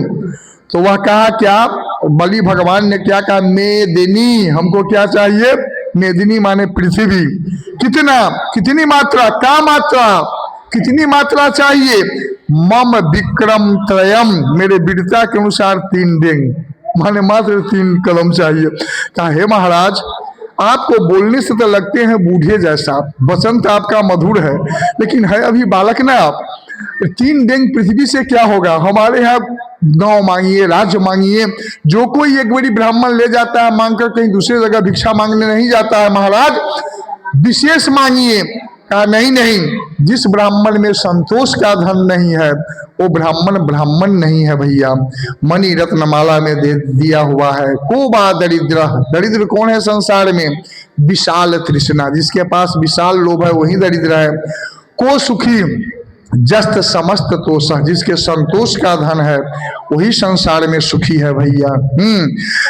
तो वह कहा क्या, बलि भगवान ने क्या कहा, मेदिनी, हमको क्या चाहिए? मेदिनी माने पृथ्वी। कितना, कितनी मात्रा, का मात्रा, कितनी मात्रा चाहिए? मम विक्रम त्रयम, मेरे वीरता के अनुसार 3 डेंग, माने मात्र 3 कलम चाहिए। कहा हे महाराज, आपको बोलने से तो लगते हैं बूढ़े जैसा, वचन तो आपका मधुर है, लेकिन है अभी बालक ना आप। 3 डेंग पृथ्वी से क्या होगा? हमारे यहाँ गांव मांगिए, राज्य मांगिए, जो कोई एक बड़ी ब्राह्मण ले जाता है मांगकर, कहीं दूसरी जगह भिक्षा मांगने नहीं जाता है। महाराज विशेष मांगिए। कहा नहीं नहीं, जिस ब्राह्मण में संतोष का धन नहीं है वो ब्राह्मण ब्राह्मण नहीं है भैया। मणि रत्नमाला में दे दिया हुआ है, को बा दरिद्र, दरिद्र कौन है संसार में? विशाल तृष्णा, जिसके पास विशाल लोभ है वही दरिद्र है। को सुखी जस्त समस्त तोष, जिसके संतोष का धन है वही संसार में सुखी है भैया।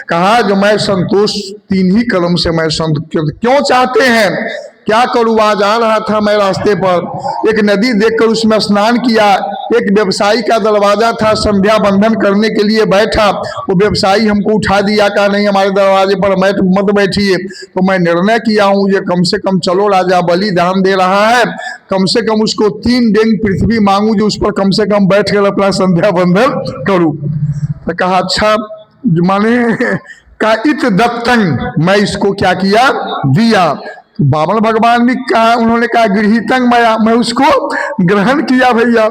कहा जो मैं संतोष 3 ही कलम से मैं क्यों चाहते हैं? क्या करूं, आज आ रहा था मैं रास्ते पर, एक नदी देखकर उसमें स्नान किया। एक व्यवसायी का दरवाजा था, संध्या बंधन करने के लिए बैठा, वो व्यवसायी हमको उठा दिया, कहा नहीं हमारे दरवाजे पर मत बैठिए। तो मैं निर्णय किया हूं ये कम से कम, चलो राजा बलि दान दे रहा है, कम से कम उसको 3 डेंग पृथ्वी मांगू जो उस पर कम से कम बैठ कर अपना संध्या बंधन करूं। तो कहा अच्छा, माने का इत दत्तंग, मैं इसको क्या किया, दिया। बामन भगवान ने कहा, उन्होंने कहा गृहीतंग, मैं उसको ग्रहण किया भैया।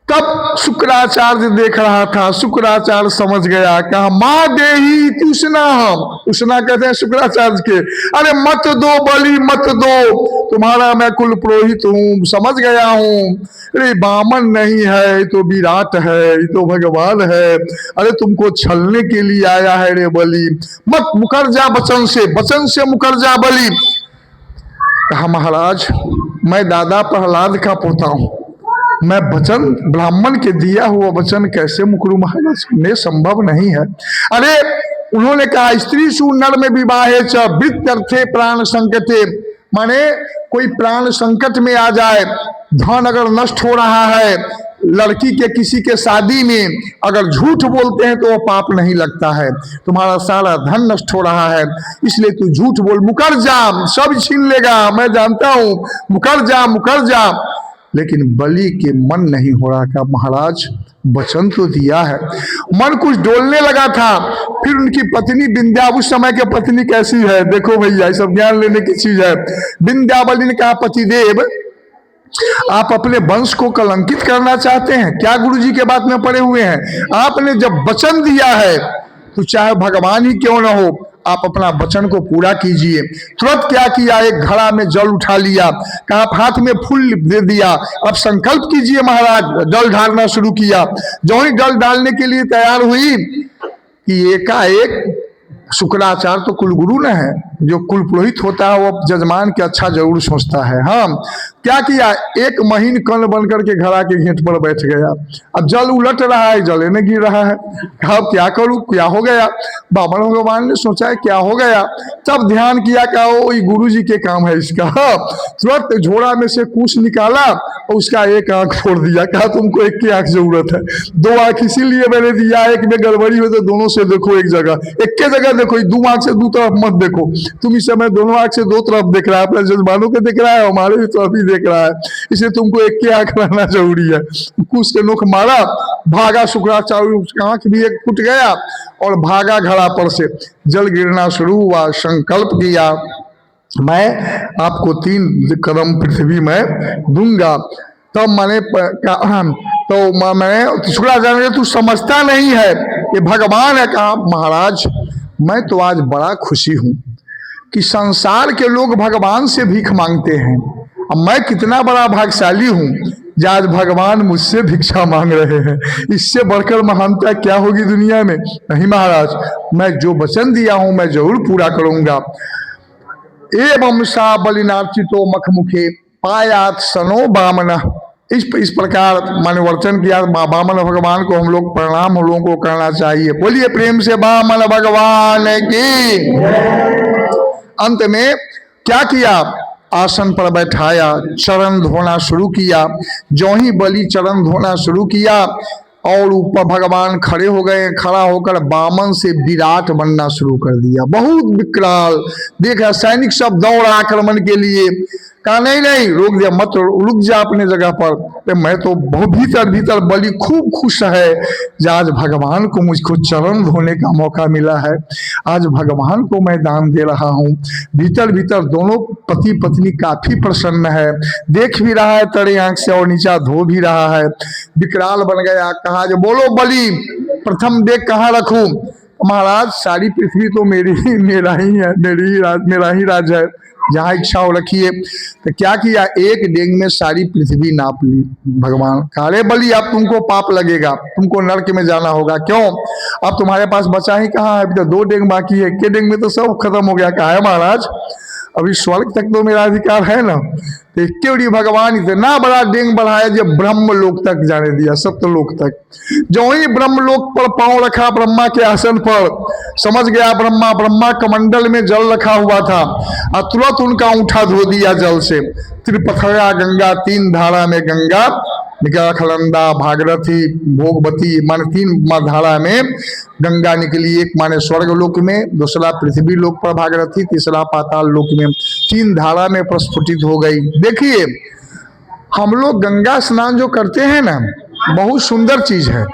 तब शुक्राचार्य देख रहा था, शुक्राचार्य समझ गया, कहा माँ देही तुष्णा, उष्णा कहते हैं शुक्राचार्य के, अरे मत दो बलि मत दो, तुम्हारा मैं कुल पुरोहित हूँ, समझ गया हूँ। अरे बामन नहीं है, ये तो विराट है, ये तो भगवान है, अरे तुमको छलने के लिए आया है रे बलि, मत मुकर जा वचन से मुकर जा बलि। कहा महाराज मैं दादा प्रहलाद का पोता हूं, मैं वचन ब्राह्मण के दिया हुआ वचन कैसे मुकरूं महाराज, में संभव नहीं है। अरे उन्होंने कहा स्त्री सु नर में विवाहे च वृत्तर्थे प्राण संकटे, माने कोई प्राण संकट में आ जाए, धन अगर नष्ट हो रहा है, लड़की के किसी के शादी में अगर झूठ बोलते हैं तो वो पाप नहीं लगता है, तुम्हारा सारा धन नष्ट हो रहा है इसलिए तू झूठ बोल, मुकर जा, सब छीन लेगा, मैं जानता हूं, मुकर जा मुकर जा। लेकिन बलि के मन नहीं हो रहा था, महाराज वचन तो दिया है। मन कुछ डोलने लगा था। फिर उनकी पत्नी विंध्या, उस समय के पत्नी कैसी है देखो भैया, सब ज्ञान लेने की चीज है। विंध्यावली ने कहा पतिदेव आप अपने वंश को कलंकित करना चाहते हैं क्या? गुरुजी के बात में पड़े हुए हैं। आपने जब वचन दिया है तो चाहे भगवान ही क्यों ना हो, आप अपना वचन को पूरा कीजिए। तुरंत क्या किया, एक घड़ा में जल उठा लिया, कहा हाथ में फूल दे दिया, अब संकल्प कीजिए महाराज। जल ढालना शुरू किया। जो ही जल डालने के लिए तैयार हुई कि एकाएक शुक्राचार्य तो कुलगुरु न है, जो कुल पुरोहित होता है वो जजमान के अच्छा जरूर सोचता है। हाँ क्या किया, एक महीन कर्ण बनकर के घड़ा के घेंट पर बैठ गया। अब जल उलट रहा है, जल नहीं गिर रहा है। अब क्या करूं, क्या हो गया? बामन भगवान ने सोचा है क्या हो गया, तब ध्यान किया क्या वो गुरु जी के काम है इसका। तुरंत झोड़ा में से कुछ निकाला और उसका एक आंख फोड़ दिया, कहा तुमको एक की आंख जरूरत है, 2 आंख इसीलिए मैंने दिया, एक में गड़बड़ी हो तो दोनों से देखो, एक जगह एक के जगह देखो, 2 आंख से 2 तरफ मत देखो। तुम इस समय दोनों आंख से 2 तरफ देख रहा है, अपने जजमानों के देख रहा है, हमारे भी तरफ ही देख रहा है, इसलिए तुमको एक के आंख रहना जरूरी है। कुछ के नोक मारा, भागा शुक्राचार्य, उसका आंख भी एक फूट गया और भागा घड़ा पर से, जल गिरना शुरू हुआ। संकल्प किया मैं आपको 3 कदम पृथ्वी में दूंगा। तब मैंने तो मैंने शुक्राचार्य तू समझता नहीं है ये भगवान है। कहा महाराज मैं तो आज बड़ा खुशी हूं कि संसार के लोग भगवान से भीख मांगते हैं, अब मैं कितना बड़ा भाग्यशाली हूं जो आज भगवान मुझसे भिक्षा मांग रहे हैं। इससे बढ़कर महानता क्या होगी दुनिया में? नहीं महाराज, मैं जो वचन दिया हूं मैं जरूर पूरा करूंगा। एवं सा बलिनार्चितो मखमुखे पायात सनो बामना, इस प्रकार मैंने वर्चन किया। बामन भगवान को हम लोग प्रणाम हम लोगों को करना चाहिए। बोलिए प्रेम से बामन भगवान की। अंत में क्या किया, आसन पर बैठाया, चरण धोना शुरू किया। जो ही बलि चरण धोना शुरू किया और ऊपर भगवान खड़े हो गए, खड़ा होकर बामन से विराट बनना शुरू कर दिया, बहुत विकराल। देखा सैनिक सब दौड़ आक्रमण के लिए, कहा नहीं नहीं रोक दिया, मत रुक जा अपने जगह पर। तो मैं तो बहुत भीतर भीतर बलि खूब खुश है, आज भगवान को मुझको चरण धोने का मौका मिला है, आज भगवान को मैं दान दे रहा हूँ। भीतर भीतर दोनों पति पत्नी काफी प्रसन्न है, देख भी रहा है तड़े आंख से और नीचा धो भी रहा है। विकराल बन गया, कहा जो बोलो बलि प्रथम देख कहाँ रखूं। महाराज सारी पृथ्वी तो मेरा ही है, मेरा ही राज है, जहाँ इच्छा हो रखिए। तो क्या किया, एक डेंग में सारी पृथ्वी नाप ली। भगवान कहा अरे बलि अब तुमको पाप लगेगा, तुमको नरक में जाना होगा। क्यों, अब तुम्हारे पास बचा ही कहाँ है, अभी तो 2 डेंग बाकी है, के डेंग में तो सब खत्म हो गया। कहा है महाराज अभी स्वर्ग तक तो मेरा अधिकार है ना। तो क्यों भगवान इतना बड़ा डेंग बढ़ाया जब ब्रह्म लोक तक जाने दिया, सत्यलोक तक। जो ही ब्रह्म लोक पर पांव रखा ब्रह्मा के आसन पर, समझ गया ब्रह्मा, ब्रह्मा कमंडल में जल रखा हुआ था और तुरंत उनका अंगूठा धो दिया जल से। त्रिपथया गंगा, 3 धारा में गंगा निकला, खलंदा भागीरथी भोगवती, माने 3 धारा में गंगा निकली। एक माने स्वर्ग लोक में, दूसरा पृथ्वी लोक पर भागीरथी, तीसरा पाताल लोक में, 3 धारा में प्रस्फुटित हो गई। देखिए हम लोग गंगा स्नान जो करते हैं ना, बहुत सुंदर चीज है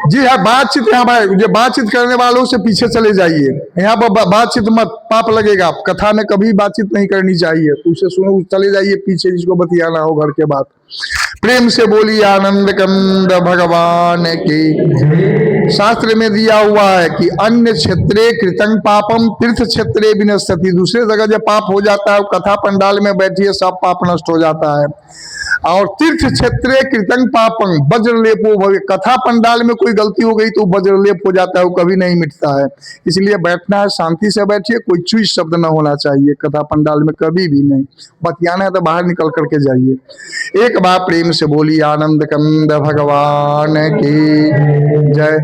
जी। है बातचीत, यहाँ भाई जो बातचीत करने वालों से पीछे चले जाइए, यहाँ पर बातचीत मत, पाप लगेगा। कथा में कभी बातचीत नहीं करनी चाहिए, उसे सुनो, चले जाइए पीछे, जिसको बतियाना हो घर के बाद। प्रेम से बोलिए आनंद कंद भगवान की। शास्त्र में दिया हुआ है कि अन्य क्षेत्रे कृतं पापम तीर्थ क्षेत्रे विनश्यति। दूसरे जगह जब पाप हो जाता है, कथा पंडाल में बैठिए सब पाप नष्ट हो जाता है। और तीर्थ क्षेत्रे कृतं पापं वज्रलेपो भवे। कथा पंडाल में कोई गलती हो गई तो वज्रलेप हो जाता है, वो कभी नहीं मिटता है। इसलिए बैठना है, शांति से बैठिए, कोई चुई शब्द न होना चाहिए कथा पंडाल में, कभी भी नहीं। बतियाना है तो बाहर निकल करके जाइए। एक बार प्रेम से बोली आनंद कंद भगवान की जय।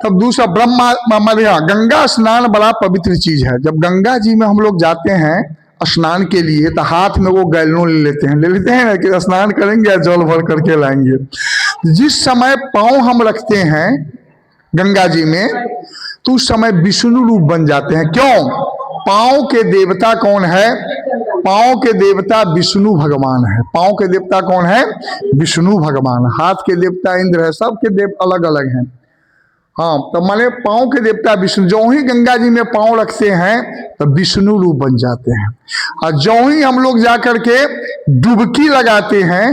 तब दूसरा ब्रह्मा, गंगा स्नान बड़ा पवित्र चीज है। जब गंगा जी में हम लोग जाते हैं स्नान के लिए, तो हाथ में वो गैलन ले लेते हैं कि स्नान करेंगे, जल भर करके लाएंगे। जिस समय पांव हम रखते हैं गंगा जी में, तो उस समय विष्णु रूप बन जाते हैं। क्यों, पांव के देवता कौन है, पांव के देवता विष्णु भगवान है। पांव के देवता कौन है, विष्णु भगवान। हाथ के देवता इंद्र है, सबके देव अलग अलग हैं। हाँ, तो माने पांव के देवता विष्णु। जो ही गंगा जी में पांव रखते हैं तो विष्णु रूप बन जाते हैं। और जो ही हम लोग जाकर के डुबकी लगाते हैं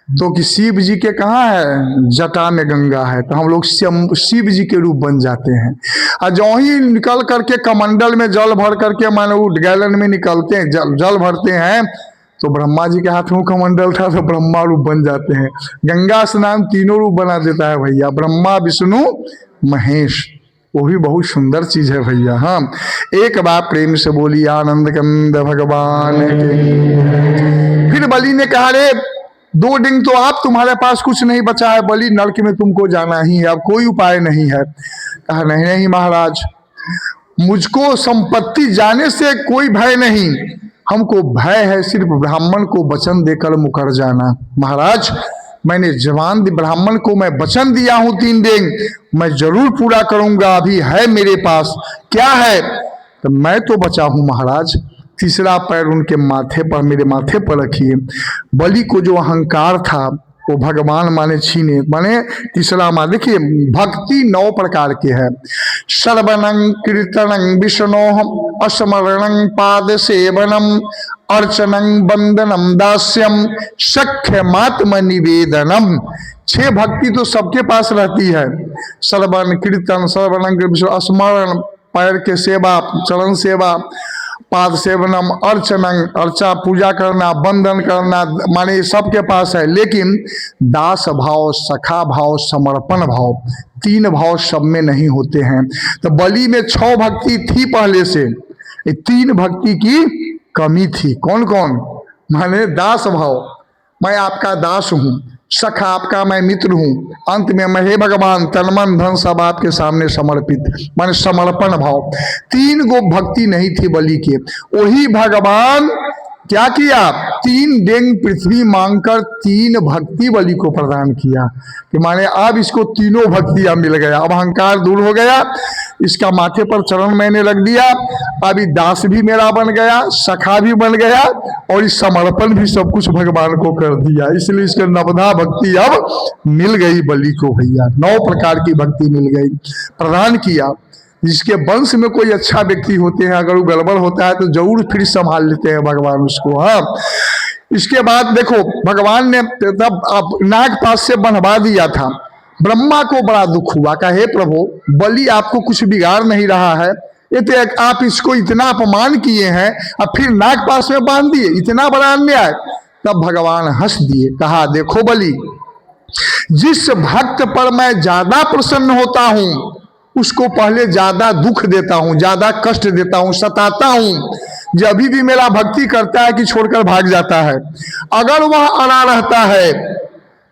तो कि शिव जी के कहाँ है, जटा में गंगा है, तो हम लोग शिव जी के रूप बन जाते हैं। और जो ही निकल करके कमंडल में जल भर करके, माने वो गैलन में निकलते हैं, जल भरते हैं, तो ब्रह्मा जी के हाथ में कमंडल था तो ब्रह्मा रूप बन जाते हैं। गंगा स्नान 3 रूप बना देता है भैया, ब्रह्मा विष्णु महेश। वो भी बहुत सुंदर चीज है भैया। हाँ, एक बार प्रेम से बोली आनंद कंद भगवान के। फिर बलि ने कहा रे 2 दिन तो आप, तुम्हारे पास कुछ नहीं बचा है बलि, नरक में तुमको जाना ही है, अब कोई उपाय नहीं है। कहा नहीं नहीं महाराज, मुझको संपत्ति जाने से कोई भय नहीं, हमको भय है सिर्फ ब्राह्मण को वचन देकर मुकर जाना। महाराज मैंने जवान ब्राह्मण को मैं वचन दिया हूं 3 दिन, मैं जरूर पूरा करूंगा, अभी है मेरे पास। क्या है, तो मैं तो बचा हूं महाराज। तीसरा पैर उनके माथे पर, मेरे माथे पर रखिए। बलि को जो अहंकार था वो भगवान माने छीने, माने तीसरा माँ। देखिए भक्ति 9 प्रकार के है। श्रवणं कीर्तनं विष्णोः स्मरणं पाद सेवनम अर्चनं वंदनम दास्यम सख्यमात्म निवेदनम। 6 भक्ति तो सबके पास रहती है। श्रवण कीर्तन, श्रवणं स्मरण, पैर के सेवा, चरण सेवा, पाद सेवनम, अर्चनंग अर्चा पूजा करना, बंदन करना, माने सबके पास है। लेकिन दास भाव, सखा भाव, समर्पण भाव, 3 भाव सब में नहीं होते हैं। तो बलि में 6 भक्ति थी पहले से, 3 भक्ति की कमी थी। कौन कौन, माने दास भाव, मैं आपका दास हूं, सखा आपका मैं मित्र हूं, अंत में मैं हे भगवान तन मन धन सब आपके सामने समर्पित, माने समर्पण भाव। 3 गो भक्ति नहीं थी बलि के, वही भगवान क्या किया, 3 डेंग पृथ्वी मांगकर 3 भक्ति बलि को प्रदान किया, कि माने अब इसको तीनों भक्तियां मिल गया, अब अहंकार दूर हो गया, इसका माथे पर चरण मैंने रख दिया, अभी दास भी मेरा बन गया, सखा भी बन गया, और इस समर्पण भी सब कुछ भगवान को कर दिया। इसलिए इसके नवधा भक्ति अब मिल गई बलि को भैया, 9 प्रकार की भक्ति मिल गई, प्रदान किया। जिसके वंश में कोई अच्छा व्यक्ति होते हैं, अगर वो गड़बड़ होता है तो जरूर फिर संभाल लेते हैं भगवान उसको। हाँ, इसके बाद देखो भगवान ने तब अब नागपाश से बनवा दिया था, ब्रह्मा को बड़ा दुख हुआ, कहा हे प्रभु बलि आपको कुछ बिगाड़ नहीं रहा है, ये तो आप इसको इतना अपमान किए हैं, अब फिर नागपाश में बांध दिए, इतना बड़ा अन्याय। तब भगवान हंस दिए, कहा देखो बलि, जिस भक्त पर मैं ज्यादा प्रसन्न होता हूं उसको पहले ज्यादा दुख देता हूं, ज्यादा कष्ट देता हूं, सताता हूं। जब भी मेरा भक्ति करता है कि छोड़कर भाग जाता है, अगर वह अड़ा रहता है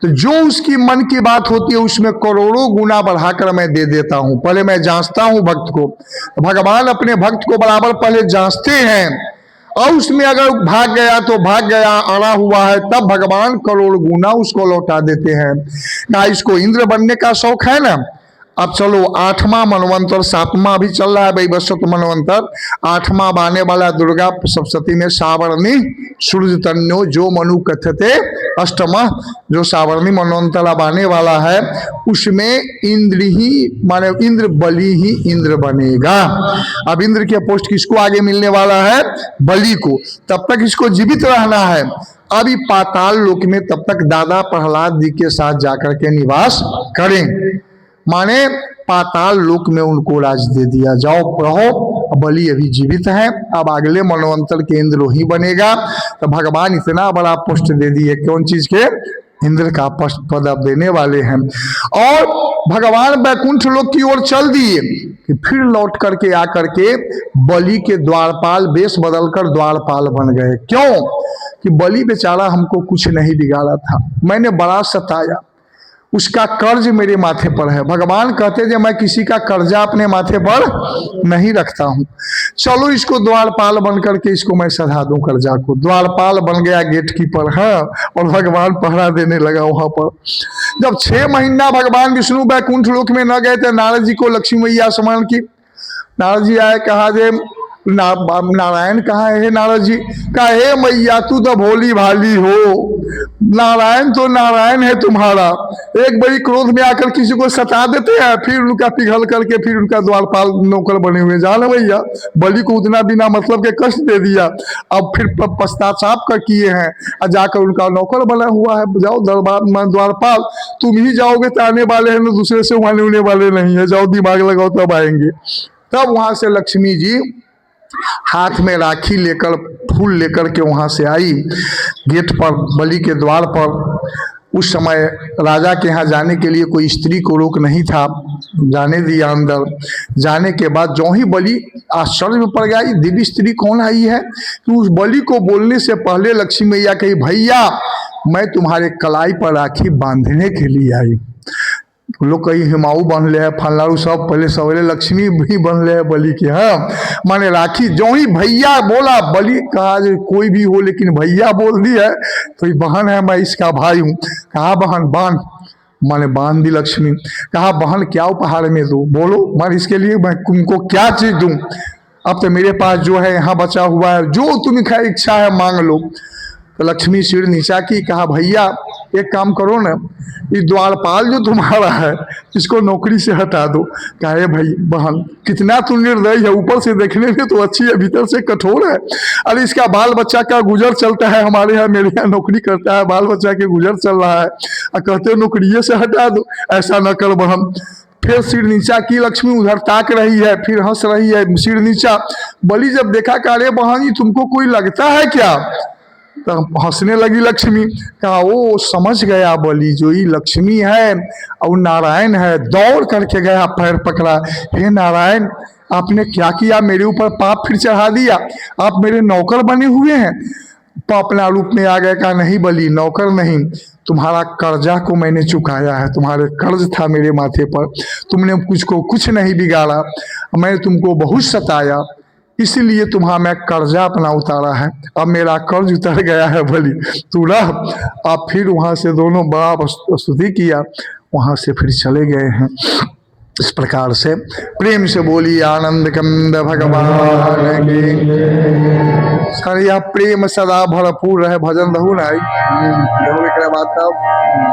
तो जो उसकी मन की बात होती है उसमें करोड़ों गुना बढ़ाकर मैं दे देता हूं। पहले मैं जांचता हूं भक्त को, भगवान अपने भक्त को बराबर पहले जांचते हैं, और उसमें अगर भाग गया तो भाग गया, अड़ा हुआ है तब भगवान करोड़ गुना उसको लौटा देते हैं। ना इसको इंद्र बनने का शौक है ना, अब चलो 8वां मनवंतर, 7वां भी चल रहा है वैवस्वत मनवंतर, 8वां आने वाला दुर्गा सप्तमी में सावर्णी सूर्य तन्यो जो मनु कथते अष्टमा, जो सावर्णी मनवंतर अब आने वाला है उसमें इंद्र ही माने इंद्र बलि ही इंद्र बनेगा। अब इंद्र के पोस्ट किसको आगे मिलने वाला है, बलि को। तब तक इसको जीवित रहना है, अभी पाताल लोक में तब तक दादा प्रहलाद जी के साथ जाकर के निवास करें, माने पाताल लोक में उनको राज दे दिया, जाओ रहो, बलि अभी जीवित है, अब अगले मनवंतर के इंद्र ही बनेगा। तो भगवान इतना बड़ा पोस्ट दे दिए, कौन चीज के, इंद्र का पद अब देने वाले हैं। और भगवान बैकुंठ लोक की ओर चल दिए कि फिर लौट करके आकर के बलि के द्वारपाल वेश बदलकर द्वारपाल बन गए। क्यों कि बलि बेचारा हमको कुछ नहीं बिगाड़ा था, मैंने बड़ा सताया, उसका कर्ज मेरे माथे पर है। भगवान कहते थे मैं किसी का कर्जा अपने माथे पर नहीं रखता हूं, चलो इसको द्वारपाल बन करके इसको मैं सधा दूं कर्जा को। द्वारपाल बन गया, गेट कीपर है, और भगवान पहरा देने लगा वहां पर। जब 6 महीना भगवान विष्णु बैकुंठ लोक में न गए थे, नारद जी को लक्ष्मी मैया स्मरण की, नारद जी आए, कहा जे नारायण कहाँ है नारद जी, कहा हे मैया तू तो भोली भाली हो, नारायण तो नारायण है तुम्हारा, एक बड़ी क्रोध में आकर किसी को सता देते हैं, फिर उनका पिघल करके फिर उनका द्वारपाल नौकर बने हुए। जान भैया बलि को उतना बिना मतलब के कष्ट दे दिया, अब फिर पश्चाताप कर किए हैं, और जाकर उनका नौकर बना हुआ है। जाओ दरबार द्वारपाल, तुम ही जाओगे तो आने वाले हैं, दूसरे से वहां होने वाले नहीं है, जाओ दिमाग लगाओ तब आएंगे। तब वहां से लक्ष्मी जी हाथ में राखी लेकर फूल लेकर के वहां से आई, गेट पर बलि के द्वार पर। उस समय राजा के यहाँ जाने के लिए कोई स्त्री को रोक नहीं था, जाने दिया अंदर। जाने के बाद जो ही बलि आश्चर्य में पड़ गया, दिव्य स्त्री कौन आई है, तो उस बलि को बोलने से पहले लक्ष्मी मैया कही भैया मैं तुम्हारे कलाई पर राखी बांधने के लिए आई। लोग कहीं हिमाऊ बन ले, फलारू सब पहले सवेरे लक्ष्मी भी बन ले बलि के। हाँ माने राखी जो ही भैया बोला, बलि कहा कोई भी हो लेकिन भैया बोल दी है तो ये बहन है, मैं इसका भाई हूँ। कहा बहन बांध, माने बांध दी लक्ष्मी। कहा बहन क्या उपहार में दूं, बोलो माने इसके लिए मैं तुमको क्या चीज दूं, अब तो मेरे पास जो है यहाँ बचा हुआ है, जो तुम्हें इच्छा है मांग लो। तो लक्ष्मी सिर नीचा की, कहा भैया एक काम करो ना, ये द्वारपाल जो तुम्हारा है इसको नौकरी से हटा दो। कहे भाई बहन कितना तू निर्दयी है, ऊपर से देखने में तो अच्छी है भीतर से कठोर है, अरे इसका बाल बच्चा का गुजर चलता है, हमारे यहाँ मेरे यहाँ नौकरी करता है, बाल बच्चा के गुजर चल रहा है, और कहते नौकरी से हटा दो, ऐसा न कर बहन। फिर सिर नीचा की लक्ष्मी, उधर ताक रही है, फिर हंस रही है, सिर नीचा। बलि जब देखा कि अरे बहन जी तुमको कोई लगता है क्या, तो हंसने लगी लक्ष्मी। कहा वो समझ गया बलि जो ही लक्ष्मी है और नारायण है, दौड़ करके गया, पैर पकड़ा, हे नारायण आपने क्या किया, मेरे ऊपर पाप फिर चढ़ा दिया, आप मेरे नौकर बने हुए हैं। अपना रूप में आ गए, कहा नहीं बलि नौकर नहीं, तुम्हारा कर्जा को मैंने चुकाया है, तुम्हारे कर्ज था मेरे माथे पर, तुमने मुझको कुछ नहीं बिगाड़ा, मैं तुमको बहुत सताया, इसीलिए तुम्हारा मैं कर्जा अपना उतारा है, अब मेरा कर्ज उतर गया है भली तू रह। अब फिर वहाँ से दोनों बड़ा स्तुति किया, वहाँ से फिर चले गए हैं। इस प्रकार से प्रेम से बोली आनंद कंद भगवान की। सर यह प्रेम सदा भरपूर रहे, भजन रहू ना बात।